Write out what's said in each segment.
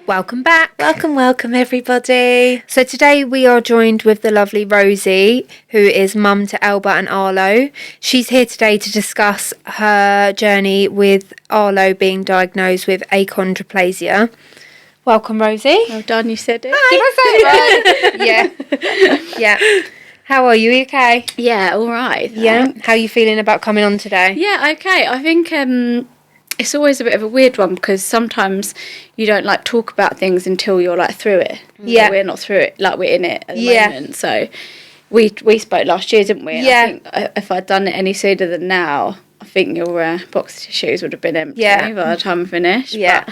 Welcome back. Welcome everybody. So today we are joined with the lovely Rosie, who is mum to Elba and Arlo. She's here today to discuss her journey with Arlo being diagnosed with achondroplasia. Welcome, Rosie. Well done, you said it. Hi. Did I say it right? Yeah. How are you? Are you okay? Yeah, all right. Yeah. How are you feeling about coming on today? Yeah, okay. I think it's always a bit of a weird one because sometimes you don't like talk about things until you're like through it. Yeah. So we're not through it, like we're in it at the moment. So we spoke last year, didn't we? Yeah. I think if I'd done it any sooner than now, I think your box of tissues would have been empty by the time I finished. Yeah.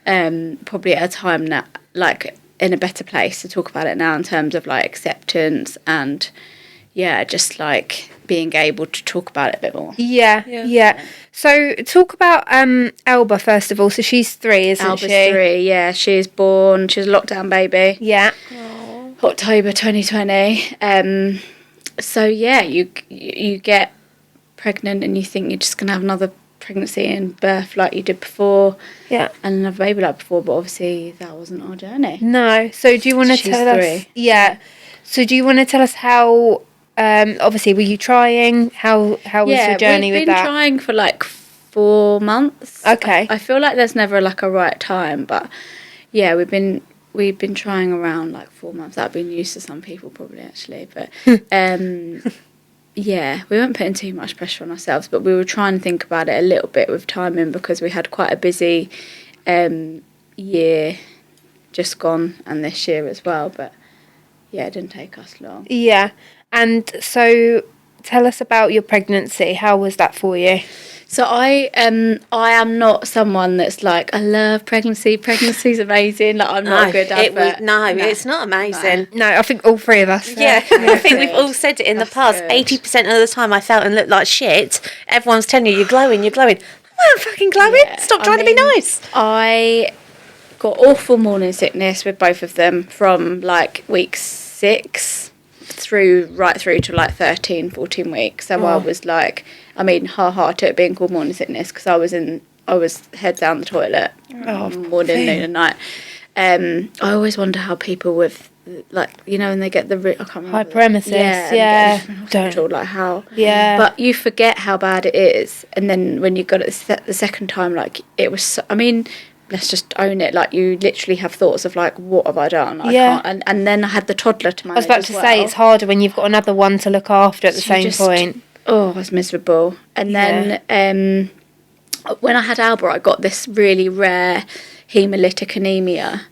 But probably at a time that like in a better place to talk about it now in terms of like acceptance and just like being able to talk about it a bit more. Yeah. So talk about Elba first of all. So she's 3, isn't Alba's she? 3, yeah. She's a lockdown baby. Yeah. October 2020. So yeah, you get pregnant and you think you're just gonna have another pregnancy and birth like you did before. Yeah. And another baby like before, but obviously that wasn't our journey. No. So do you want to tell us? 3. Yeah. So do you want to tell us how? Obviously, were you trying? How was your journey with that? Yeah, we've been trying for like 4 months. Okay. I feel like there's never like a right time, but yeah, we've been trying around like 4 months. That'd be news to some people probably actually, but yeah, we weren't putting too much pressure on ourselves, but we were trying to think about it a little bit with timing because we had quite a busy year just gone and this year as well, but yeah, it didn't take us long. Yeah. And so tell us about your pregnancy. How was that for you? So I am not someone that's like, I love pregnancy. Pregnancy's amazing. Like I'm not a good advert. No, it's not amazing. No, I think all 3 of us. Yeah, I think we've all said it in the past. Good. 80% of the time I felt and looked like shit. Everyone's telling you, you're glowing. I wasn't fucking glowing. Yeah, Stop trying to be nice. I got awful morning sickness with both of them from like week 6 right through to like 13, 14 weeks. So I was like, I took it being called morning sickness because I was head down the toilet morning, noon and night. I always wonder how people with like, you know, when they get the I can't remember hyperemesis, hospital, like how but you forget how bad it is, and then when you got it the second time, like it was so, let's just own it. Like you literally have thoughts of like, what have I done? I can't. And then I had the toddler to manage. I was about to say it's harder when you've got another one to look after at the same point. Oh, I was miserable. And then when I had Alba, I got this really rare hemolytic anemia,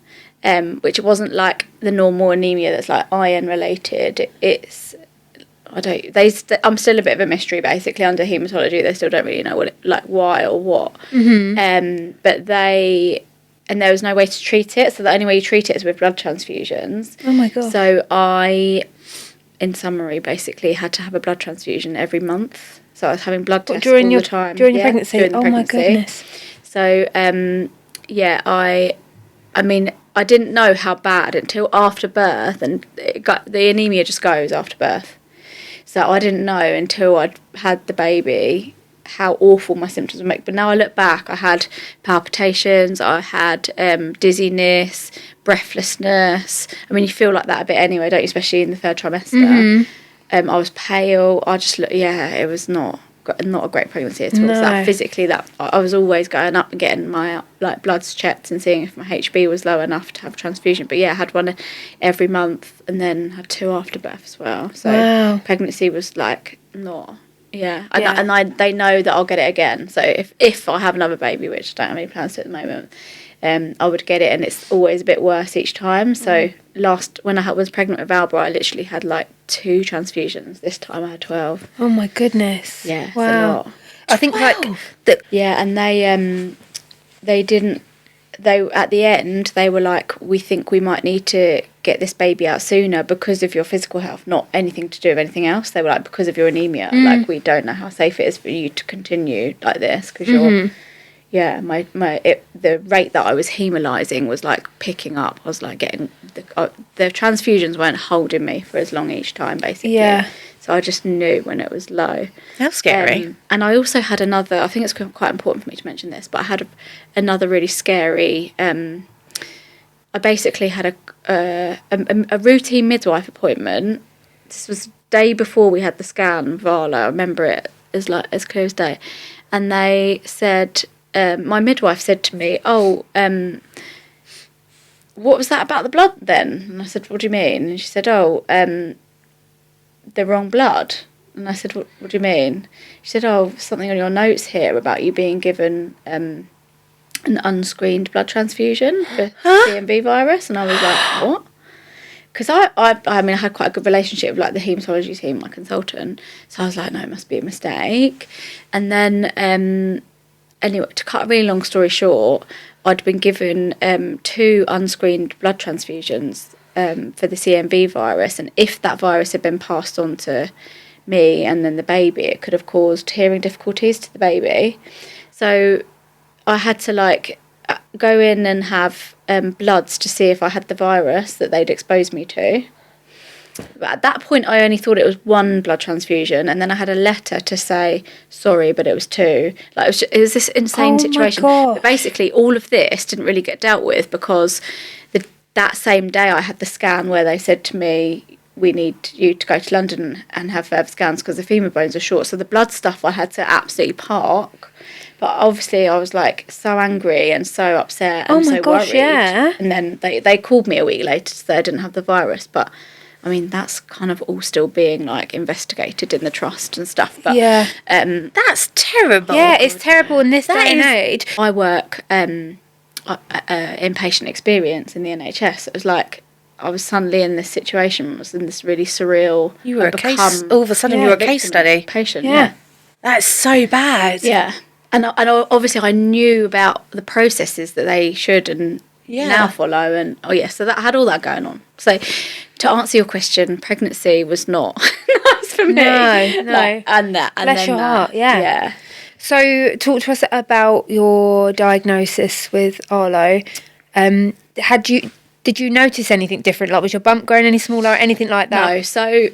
which wasn't like the normal anemia that's like iron related. I'm still a bit of a mystery basically under haematology. They still don't really know why or what. Mm-hmm. But there was no way to treat it. So the only way you treat it is with blood transfusions. Oh my God. So I, in summary, basically had to have a blood transfusion every month. So I was having blood tests all the time. During your pregnancy? During the pregnancy. My goodness. So, I didn't know how bad until after birth, and the anemia just goes after birth. So I didn't know until I'd had the baby how awful my symptoms would make. But now I look back, I had palpitations, I had dizziness, breathlessness. You feel like that a bit anyway, don't you? Especially in the 3rd trimester. Mm-hmm. I was pale. I just looked, it was not a great pregnancy at all. No. So that physically, that I was always going up and getting my like bloods checked and seeing if my HB was low enough to have a transfusion. But I had one every month and then had 2 after birth as well. So pregnancy was like not. Yeah, and they know that I'll get it again. So if I have another baby, which I don't have any plans to at the moment, I would get it, and it's always a bit worse each time. So when I was pregnant with Alba, I literally had like 2 transfusions. This time I had 12. Oh my goodness! Yeah, it's wow. a lot. I think like that. Yeah, and they didn't. They at the end they were like, we think we might need to get this baby out sooner because of your physical health, not anything to do with anything else. They were like, because of your anemia, like we don't know how safe it is for you to continue like this because you're. Yeah, the rate that I was hemolyzing was like picking up. I was like getting the transfusions weren't holding me for as long each time basically. Yeah. So I just knew when it was low. How scary. And I also had another, I think it's quite important for me to mention this, but I had another really scary I basically had a routine midwife appointment. This was the day before we had the scan with Arlo. I remember it as clear as day. And they said, my midwife said to me, what was that about the blood then? And I said, what do you mean? And she said, the wrong blood. And I said, what do you mean? She said, something on your notes here about you being given an unscreened blood transfusion for CMV virus. And I was like, what? Because I mean, I had quite a good relationship with like the haematology team, my consultant. So I was like, no, it must be a mistake. And then, anyway, to cut a really long story short, I'd been given 2 unscreened blood transfusions for the CMV virus. And if that virus had been passed on to me and then the baby, it could have caused hearing difficulties to the baby. So I had to like go in and have bloods to see if I had the virus that they'd exposed me to. But at that point, I only thought it was 1 blood transfusion, and then I had a letter to say sorry, but it was 2. Like it was this insane situation. But basically, all of this didn't really get dealt with because that same day I had the scan where they said to me, we need you to go to London and have further scans because the femur bones are short. So the blood stuff I had to absolutely park. But obviously I was like so angry and so upset and so worried. Yeah. And then they called me a week later to say I didn't have the virus. But I mean, that's kind of all still being like investigated in the trust and stuff. But yeah, that's terrible. Yeah, it's terrible in this day and age. I work inpatient experience in the NHS. It was like I was suddenly in this situation. I was in this really surreal. You were all of a sudden you were a case study patient. Yeah. That's so bad. Yeah, and obviously I knew about the processes that they should and now follow, and so that I had all that going on. So to answer your question, pregnancy was not nice for me. No. And bless your heart. Yeah. So talk to us about your diagnosis with Arlo. Did you notice anything different? Like, was your bump growing any smaller or anything like that? No. So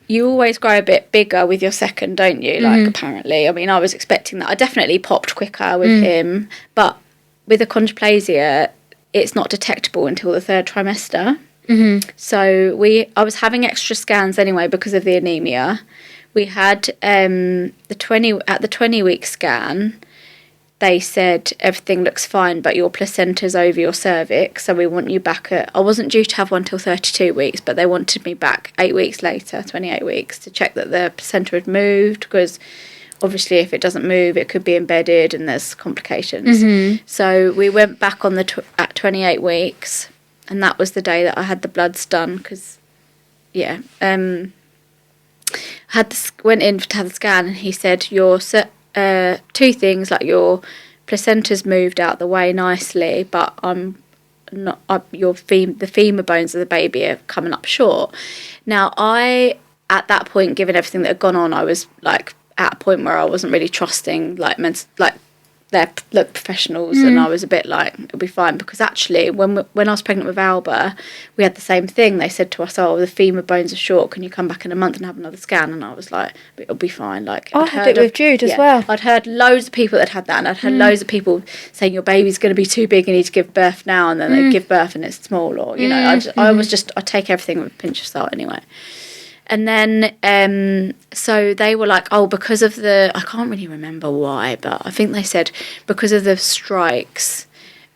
you always grow a bit bigger with your second, don't you? Like, apparently. I mean, I was expecting that. I definitely popped quicker with him. But with achondroplasia, it's not detectable until the 3rd trimester. Mm-hmm. So I was having extra scans anyway because of the anemia. We had at the 20-week scan, they said everything looks fine, but your placenta's over your cervix, so we want you back I wasn't due to have one till 32 weeks, but they wanted me back 8 weeks later, 28 weeks, to check that the placenta had moved, because obviously if it doesn't move, it could be embedded and there's complications. Mm-hmm. So we went back on at 28 weeks, and that was the day that I had the bloods done, because, went in to have the scan, and he said, your 2 things, like your placenta's moved out the way nicely, but the femur bones of the baby are coming up short. Now, at that point, given everything that had gone on, I was like at a point where I wasn't really trusting their professionals, and I was a bit like, it'll be fine, because actually when I was pregnant with Alba, we had the same thing. They said to us, the femur bones are short, can you come back in a month and have another scan? And I was like, it'll be fine. Like, I had it with Jude as well. I'd heard loads of people that had that, and I'd heard loads of people saying your baby's going to be too big, you need to give birth now, and then they give birth and it's small, or I take everything with a pinch of salt anyway. And then, so they were like, because of I can't really remember why, but I think they said because of the strikes,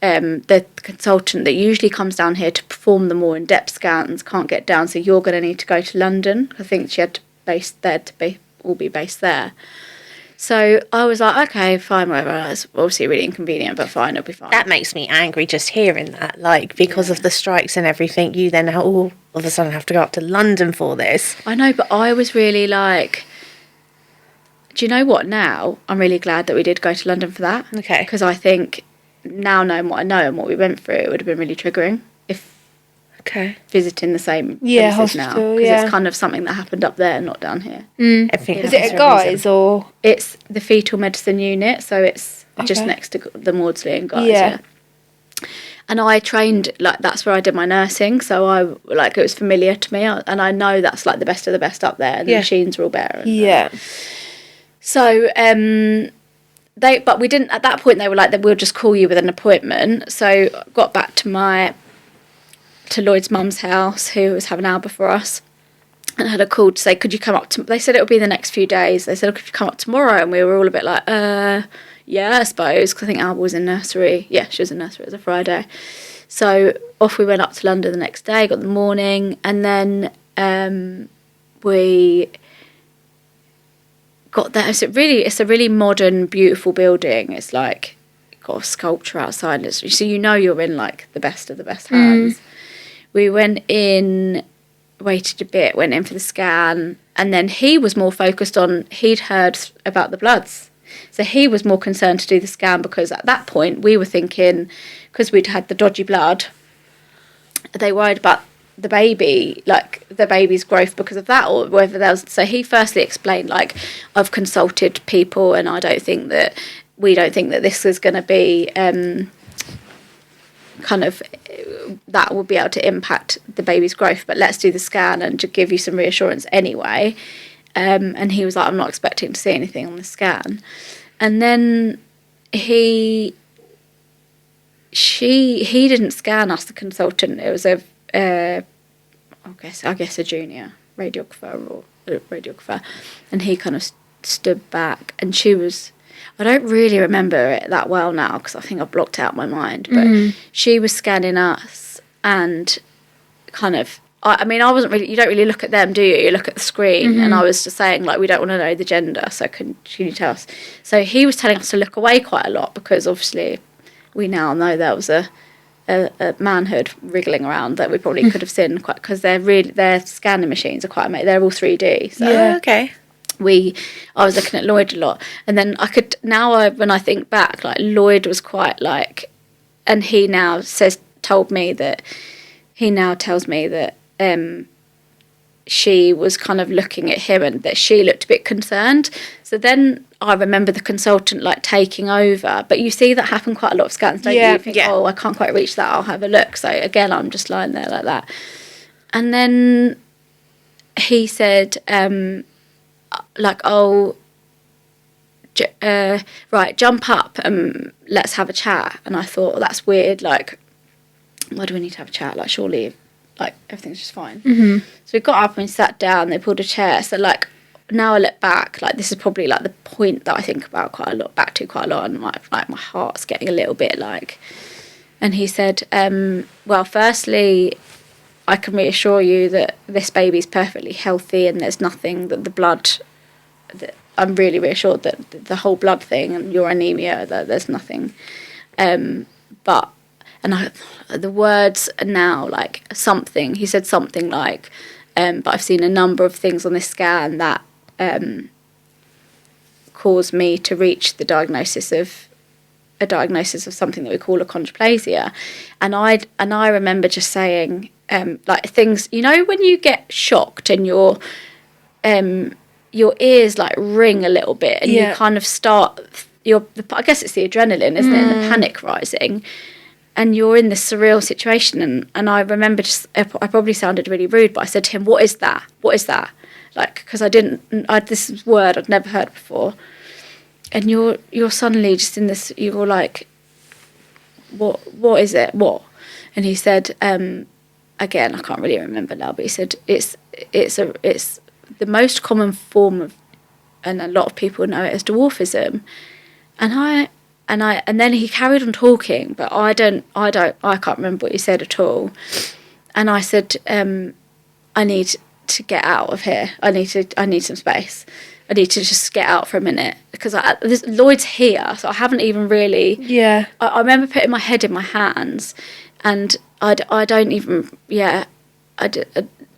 the consultant that usually comes down here to perform the more in-depth scans can't get down, so you're going to need to go to London. I think she had to all be based there. So I was like, okay, fine, whatever. It's obviously really inconvenient, but fine, it'll be fine. That makes me angry just hearing that. Like, because of the strikes and everything, you then all of a sudden have to go up to London for this. I know, but I was really like, do you know what? Now I'm really glad that we did go to London for that. Okay. Because I think now knowing what I know and what we went through, it would have been really triggering if visiting the same places hospital, now, because it's kind of something that happened up there, not down here. Is it a Guy's or? It's the fetal medicine unit, so it's just next to the Maudsley and Guy's. Yeah. And I trained, like, that's where I did my nursing, so it was familiar to me, and I know that's like the best of the best up there, and the machines are all better. So but we didn't, at that point they were like, we'll just call you with an appointment. So I got back to my to Lloyd's mum's house, who was having Alba for us, and had a call to say, could you come up to... They said it would be the next few days. They said, could you come up tomorrow? And we were all a bit like, yeah, I suppose, because I think Alba was in nursery. Yeah, she was in nursery. It was a Friday. So off we went up to London the next day, got the morning, and then we got there. It's a really modern, beautiful building. It's like got a sculpture outside. So you know you're in like the best of the best hands. We went in, waited a bit, went in for the scan, and then he was more focused on, he'd heard about the bloods. So he was more concerned to do the scan, because at that point we were thinking, because we'd had the dodgy blood, they worried about the baby, like the baby's growth because of that, or whether there was... So he firstly explained, like, I've consulted people and we don't think that this is going to be kind of, that will be able to impact the baby's growth, but let's do the scan and to give you some reassurance anyway. And he was like, I'm not expecting to see anything on the scan. And then he didn't scan us, the consultant. It was I guess a junior radiographer, and he kind of stood back, and she was... I don't really remember it that well now because I think I've blocked out my mind, but she was scanning us and kind of... I mean, I wasn't really... You don't really look at them, do you? You look at the screen, and I was just saying, like, we don't want to know the gender, so can you tell us? So he was telling us to look away quite a lot, because obviously we now know there was a manhood wriggling around that we probably could have seen, quite, because their scanning machines are quite amazing. They're all 3D. So yeah, okay. I was looking at Lloyd a lot, and then when I think back, like, Lloyd was quite like, and he now tells me that she was kind of looking at him and that she looked a bit concerned. So then I remember the consultant like taking over, but you see that happen quite a lot of scans, don't you? You think, oh, I can't quite reach that, I'll have a look. So again, I'm just lying there like that. And then he said, like, oh, right, jump up and let's have a chat. And I thought, well, that's weird, like, why do we need to have a chat? Like, surely, like, everything's just fine. So we got up and sat down, they pulled a chair. So, like, now I look back, like, this is probably, like, the point that I think about quite a lot, and, my heart's getting a little bit, like... And he said, well, firstly, I can reassure you that this baby's perfectly healthy and there's nothing that the blood... I'm really reassured that the whole blood thing and your anemia, that there's nothing. The words are now, like, something. He said something like, but I've seen a number of things on this scan that caused me to reach the diagnosis of something that we call achondroplasia. And I remember just saying, like, things, you know, when you get shocked and your ears like ring a little bit and you kind of start, I guess it's the adrenaline, isn't it, and the panic rising, and you're in this surreal situation. And I remember I probably sounded really rude, but I said to him, what is that? Like, because this is a word I'd never heard before. And you're suddenly just in this, you're like, what is it? What? And he said, again, I can't really remember now, but he said, it's the most common form of, and a lot of people know it as dwarfism. And then he carried on talking, but I can't remember what he said at all. And I said, I need to get out of here. I need some space. I need to just get out for a minute, because Lloyd's here, so I haven't even really... Yeah. I remember putting my head in my hands, and I don't even... Yeah.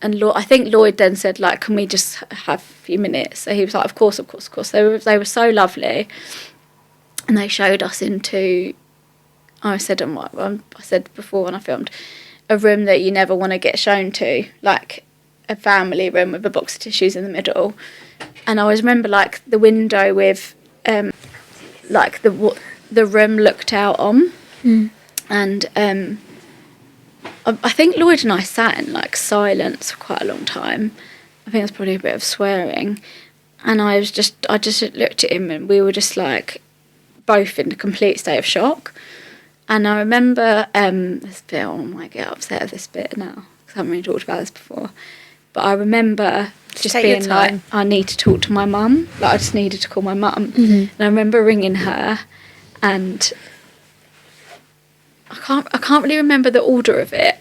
And I think Lloyd then said, like, can we just have a few minutes? So he was like, of course. They were so lovely. And they showed us into... I said before when I filmed, a room that you never want to get shown to, like a family room with a box of tissues in the middle. And I always remember, like, the window with, like, the room looked out on. And I think Lloyd and I sat in, like, silence for quite a long time. I think it was probably a bit of swearing. And I just looked at him, and we were just, like, both in a complete state of shock. And I remember this bit, I might get upset at this bit now, because I haven't really talked about this before. But I remember just being like, I need to talk to my mum. Like, I just needed to call my mum. And I remember ringing her, and I can't really remember the order of it.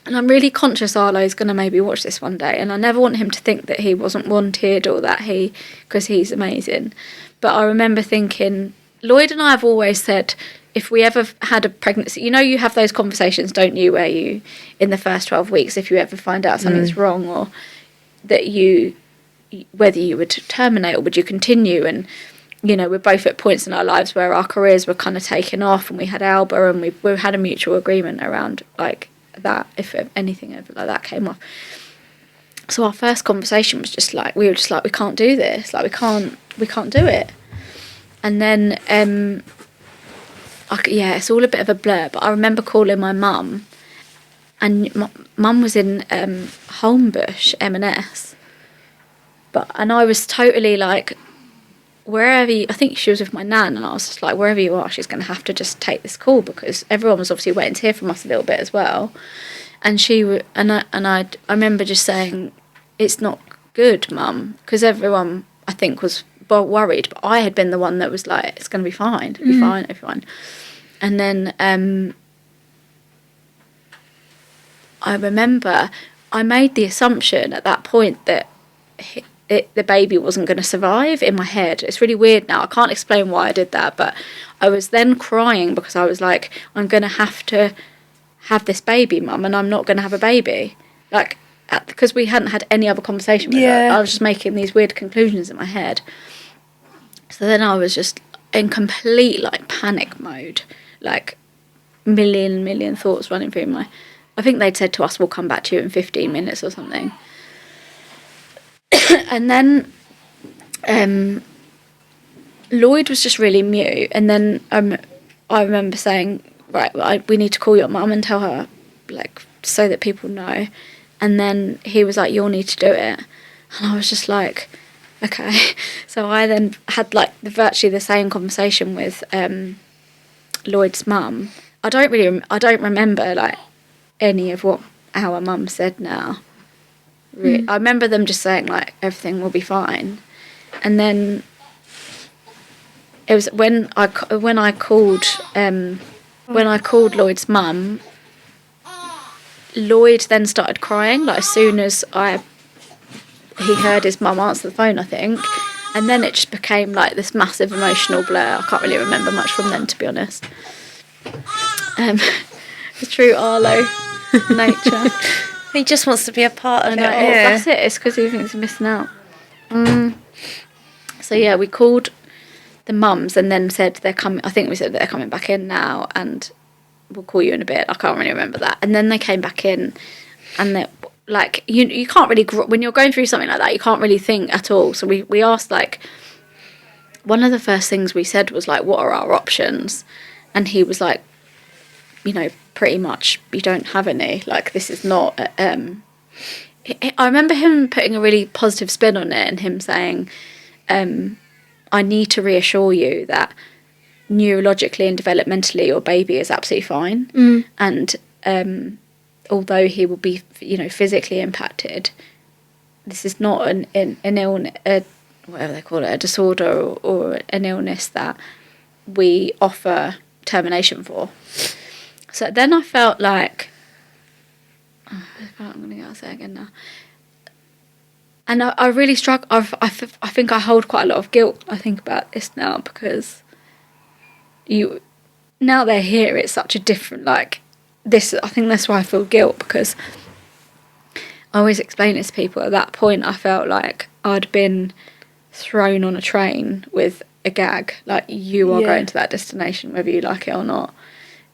And I'm really conscious Arlo's going to maybe watch this one day, and I never want him to think that he wasn't wanted or that because he's amazing. But I remember thinking, Lloyd and I have always said, if we ever had a pregnancy, you have those conversations, don't you, where you, in the first 12 weeks, if you ever find out something's wrong, or that whether you would terminate or would you continue, and, we're both at points in our lives where our careers were kind of taking off, and we had Alba, and we had a mutual agreement around, like, that, if anything ever like that came off. So our first conversation was just like, we can't do this, like, we can't do it. And then it's all a bit of a blur, but I remember calling my mum, and mum was in Holmbush M&S, and I was totally like, wherever I think she was with my nan, and I was just like, wherever you are, she's going to have to just take this call, because everyone was obviously waiting to hear from us a little bit as well. And I remember just saying, it's not good, mum, because everyone I think was worried, but I had been the one that was like, it's going to be fine, it'll be fine, it'll be fine. And then I remember I made the assumption at that point that the baby wasn't going to survive in my head. It's really weird now. I can't explain why I did that, but I was then crying because I was like, I'm going to have this baby, mum, and I'm not going to have a baby. Like, because we hadn't had any other conversation with her. I was just making these weird conclusions in my head. So then I was just in complete, like, panic mode. Like, million thoughts running through my... I think they'd said to us, we'll come back to you in 15 minutes or something. And then Lloyd was just really mute. And then I remember saying, right, we need to call your mum and tell her, like, so that people know. And then he was like, you'll need to do it. And I was just like, okay. So I then had, like, virtually the same conversation with Lloyd's mum. I don't remember, like, any of what our mum said now. I remember them just saying, like, everything will be fine. And then it was when I called Lloyd's mum, Lloyd then started crying, like, as soon as he heard his mum answer the phone, I think. And then it just became, like, this massive emotional blur. I can't really remember much from then, to be honest. The true Arlo nature. He just wants to be a part of it. That's it. It's because he thinks he's missing out. So yeah, we called the mums and then said they're coming. I think we said they're coming back in now, and we'll call you in a bit. I can't really remember that. And then they came back in, and they, like, you can't really, when you're going through something like that, you can't really think at all. So we asked, like, one of the first things we said was, like, what are our options? And he was like, pretty much you don't have any. Like, this is not I remember him putting a really positive spin on it, and him saying, I need to reassure you that neurologically and developmentally your baby is absolutely fine, and although he will be physically impacted, this is not an illness, whatever they call it, a disorder or an illness that we offer termination for. So then I felt like, I'm going to go say again now. And I really struggle. I think I hold quite a lot of guilt, I think, about this now, because now they're here, it's such a different, like, this, I think that's why I feel guilt, because I always explain it to people. At that point, I felt like I'd been thrown on a train with a gag, like, you are going to that destination, whether you like it or not.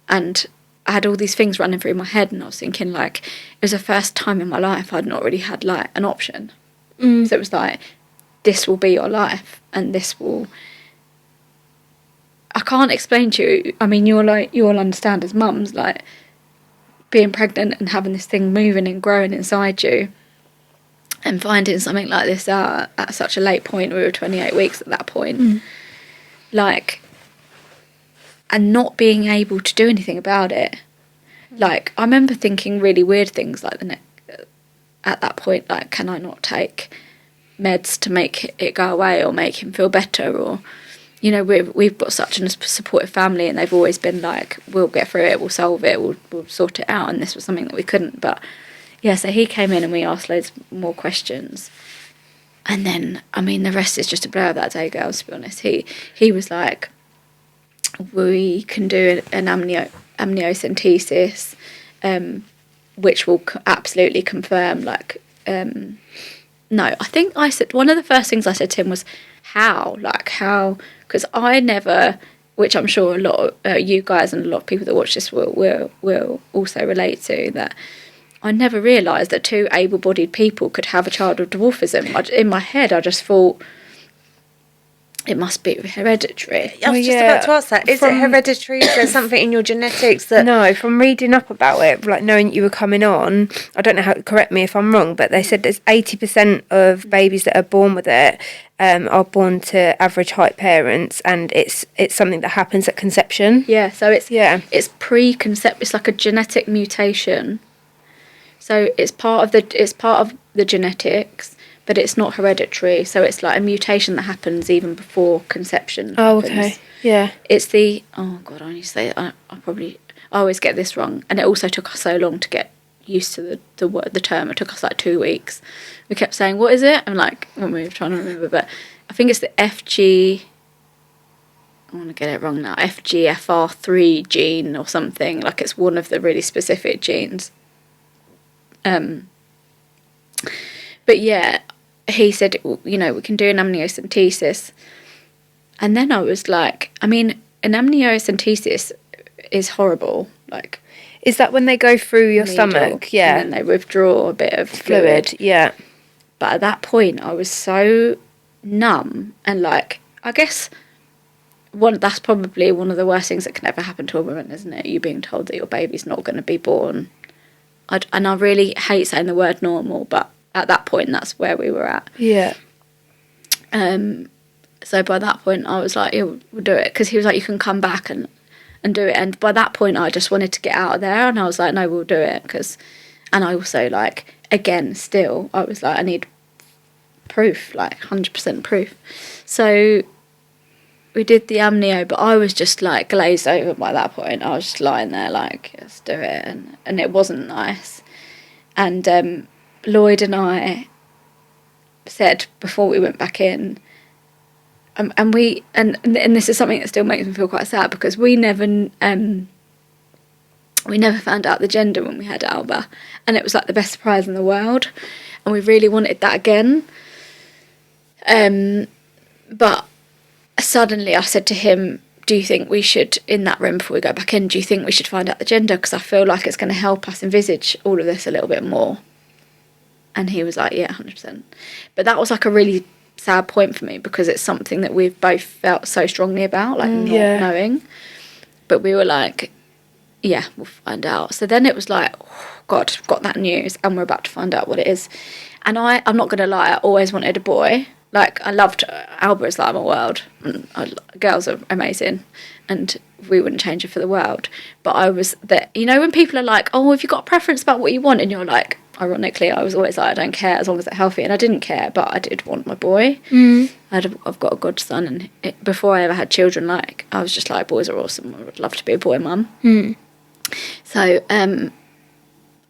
And I had all these things running through my head, and I was thinking, like, it was the first time in my life I'd not really had, like, an option. So it was like, this will be your life, and this will... I can't explain to you. I mean, you'll understand as mums, like, being pregnant and having this thing moving and growing inside you, and finding something like this out at such a late point. We were 28 weeks at that point. Like, not being able to do anything about it. Like, I remember thinking really weird things like at that point, like, can I not take meds to make it go away or make him feel better? Or, you know, we've got such a supportive family, and they've always been like, we'll get through it, we'll solve it, we'll sort it out. And this was something that we couldn't. But yeah, so he came in and we asked loads more questions. And then, I mean, the rest is just a blur of that day, girls, to be honest. He was like, we can do an amniocentesis, which will absolutely confirm, like, no, I think I said, one of the first things I said to him was, how, because I never, which I'm sure a lot of you guys and a lot of people that watch this will also relate to, that I never realised that two able-bodied people could have a child with dwarfism. In my head, I just thought it must be hereditary. I was just about to ask that. Is it hereditary? Is there something in your genetics that... No, from reading up about it, like knowing you were coming on, I don't know how, correct me if I'm wrong, but they said there's 80% of babies that are born with it are born to average height parents, and it's something that happens at conception. Yeah, so it's preconcept. It's like a genetic mutation. So it's part of the genetics, but it's not hereditary. So it's like a mutation that happens even before conception. Oh, happens. okay. Yeah. It's the, oh God, I need to say it. I always get this wrong. And it also took us so long to get used to the word, the term. It took us like 2 weeks. We kept saying, what is it? I'm like, we were trying to remember, but I think it's the I want to get it wrong now, FGFR3 gene or something. Like, it's one of the really specific genes. But yeah, he said, you know, we can do an amniocentesis. And then I was like, I mean, an amniocentesis is horrible. Like, is that when they go through your stomach? Yeah. And then they withdraw a bit of fluid. Yeah. But at that point, I was so numb, and like, I guess that's probably one of the worst things that can ever happen to a woman, isn't it? You being told that your baby's not going to be born. And I really hate saying the word normal, but at that point, that's where we were at. Yeah. So by that point, I was like, yeah, we'll do it. Because he was like, you can come back and do it. And by that point, I just wanted to get out of there. And I was like, no, we'll do it. And I also, like, again, still, I was like, I need proof, like 100% proof. So we did the amnio, but I was just, like, glazed over by that point. I was just lying there like, let's do it. And it wasn't nice. And Lloyd and I said before we went back in, and this is something that still makes me feel quite sad, because we never found out the gender when we had Alba, and it was like the best surprise in the world, and we really wanted that again. But suddenly I said to him, do you think we should, in that room before we go back in, do you think we should find out the gender? Because I feel like it's going to help us envisage all of this a little bit more. And he was like, yeah, 100%. But that was like a really sad point for me, because it's something that we've both felt so strongly about, like not knowing. But we were like, yeah, we'll find out. So then it was like, oh, God, I've got that news, and we're about to find out what it is. And I'm not going to lie, I always wanted a boy. Like, I loved Alba is like my world. Girls are amazing, and we wouldn't change it for the world. But I was that, you know, when people are like, oh, have you got a preference about what you want? And you're like, ironically, I was always like, I don't care as long as they're healthy. And I didn't care, but I did want my boy. I've got a godson, and before I ever had children, like, I was just like, boys are awesome. I would love to be a boy mum. So, and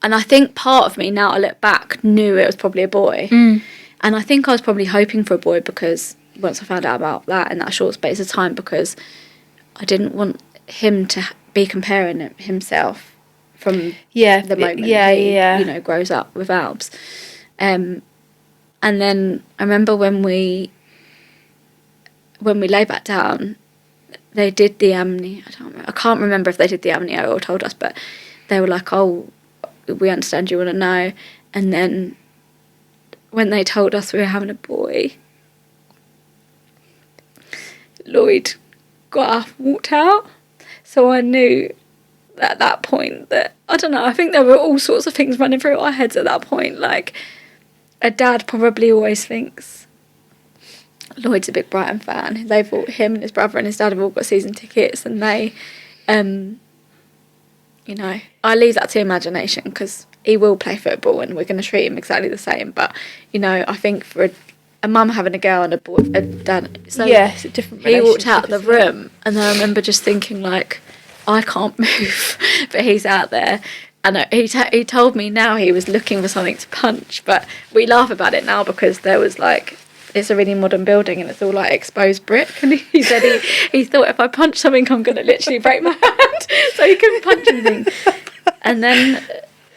I think part of me, now I look back, knew it was probably a boy. And I think I was probably hoping for a boy, because once I found out about that in that short space of time, because I didn't want him to be comparing himself from the moment he you know, grows up with Albs. And then I remember when we lay back down, they did the amnio. I can't remember if they did the amnio or told us, but they were like, oh, we understand you want to know. And then when they told us we were having a boy, Lloyd got up and walked out. So I knew at that point that, I don't know, I think there were all sorts of things running through our heads at that point. Like, a dad probably always thinks, Lloyd's a big Brighton fan. They've all, him and his brother and his dad have all got season tickets, and they, you know, I leave that to imagination, because he will play football and we're going to treat him exactly the same. But, you know, I think for a mum having a girl and a boy, a dad, so it's a different he walked relationship, out the room, and then I remember just thinking, like, I can't move, but he's out there. And he told me now he was looking for something to punch, but we laugh about it now because there was like, it's a really modern building and it's all like exposed brick, and he said he thought if I punch something I'm going to literally break my hand, so he couldn't punch anything. And then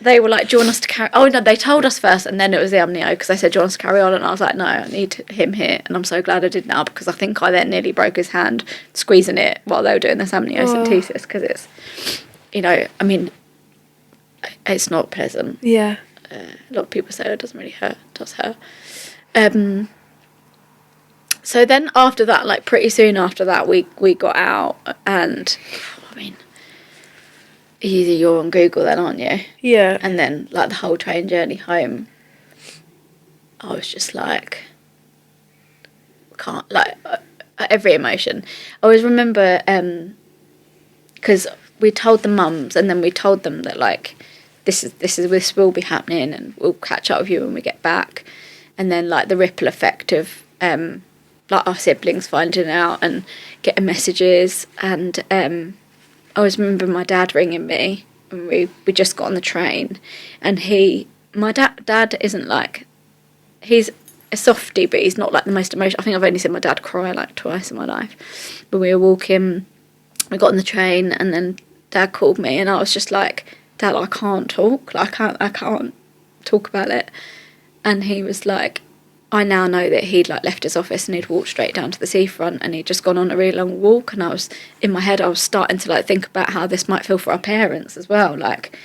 they were like, do you want us to carry... Oh, no, they told us first, and then it was the amnio, because they said, do you want us to carry on? And I was like, no, I need him here. And I'm so glad I did now, because I think I then nearly broke his hand squeezing it while they were doing this amniocentesis, because it's, you know, I mean, it's not pleasant. Yeah. A lot of people say it doesn't really hurt. It does hurt. So then after that, like pretty soon after that, we got out, and I mean, you're on Google then, aren't you? Yeah. And then like the whole train journey home, I was just like, can't, like every emotion. I always remember, because we told the mums, and then we told them that like this will be happening, and we'll catch up with you when we get back. And then like the ripple effect of like our siblings finding out and getting messages, and I always remember my dad ringing me, and we just got on the train, and my dad isn't like, he's a softie, but he's not like the most emotional. I think I've only seen my dad cry like twice in my life. But we were walking, we got on the train, and then Dad called me, and I was just like, Dad, I can't talk. Like, I can't talk about it. And he was like, I now know that he'd like left his office and he'd walked straight down to the seafront, and he'd just gone on a really long walk. And I was, in my head, I was starting to like think about how this might feel for our parents as well, like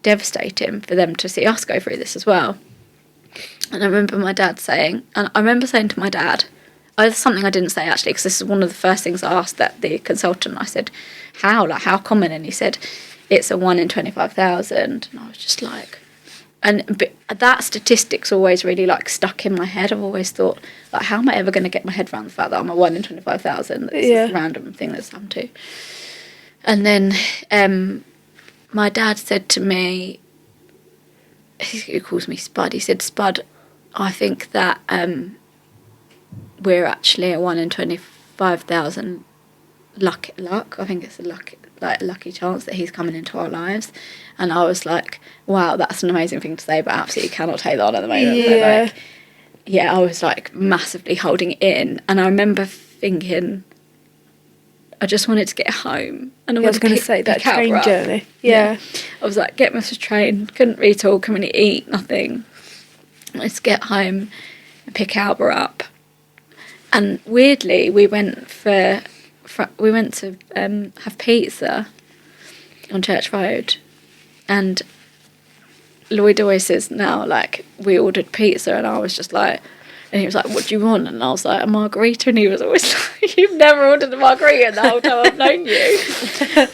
devastating for them to see us go through this as well. And I remember my dad saying, and I remember saying to my dad, it's something I didn't say actually, because this is one of the first things I asked the consultant. I said, how common? And he said, it's a 1 in 25,000. And I was just like, but that statistic's always really like stuck in my head. I've always thought, like, how am I ever going to get my head around the fact that I'm a 1 in 25,000? It's a random thing that's happened to. And then my dad said to me, he calls me Spud. He said, Spud, I think that we're actually a 1 in 25,000 luck. I think it's a lucky chance that he's coming into our lives. And I was like, wow, that's an amazing thing to say, but I absolutely cannot take that on at the moment. Yeah. Like, I was like massively holding it in, and I remember thinking, I just wanted to get home. And I was going to say that train journey. Yeah. I was like, get me off the train. Couldn't really talk, couldn't really eat, nothing. Let's get home and pick Alba up. And weirdly, we went to have pizza on Church Road, and Lloyd always says now, like, we ordered pizza, and I was just like, and he was like, what do you want? And I was like, a margarita. And he was always like, you've never ordered a margarita the whole time I've known you.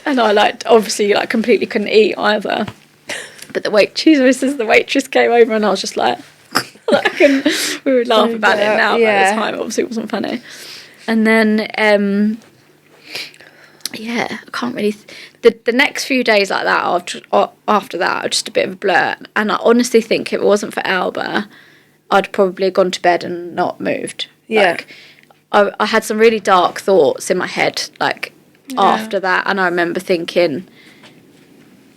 And I like obviously like completely couldn't eat either. But the waitress came over, and I was just like we would laugh about it now, but at the time obviously it wasn't funny. And then I can't really the next few days like that after that are just a bit of a blur. And I honestly think if it wasn't for Alba, I'd probably gone to bed and not moved. Like, I had some really dark thoughts in my head after that, and I remember thinking,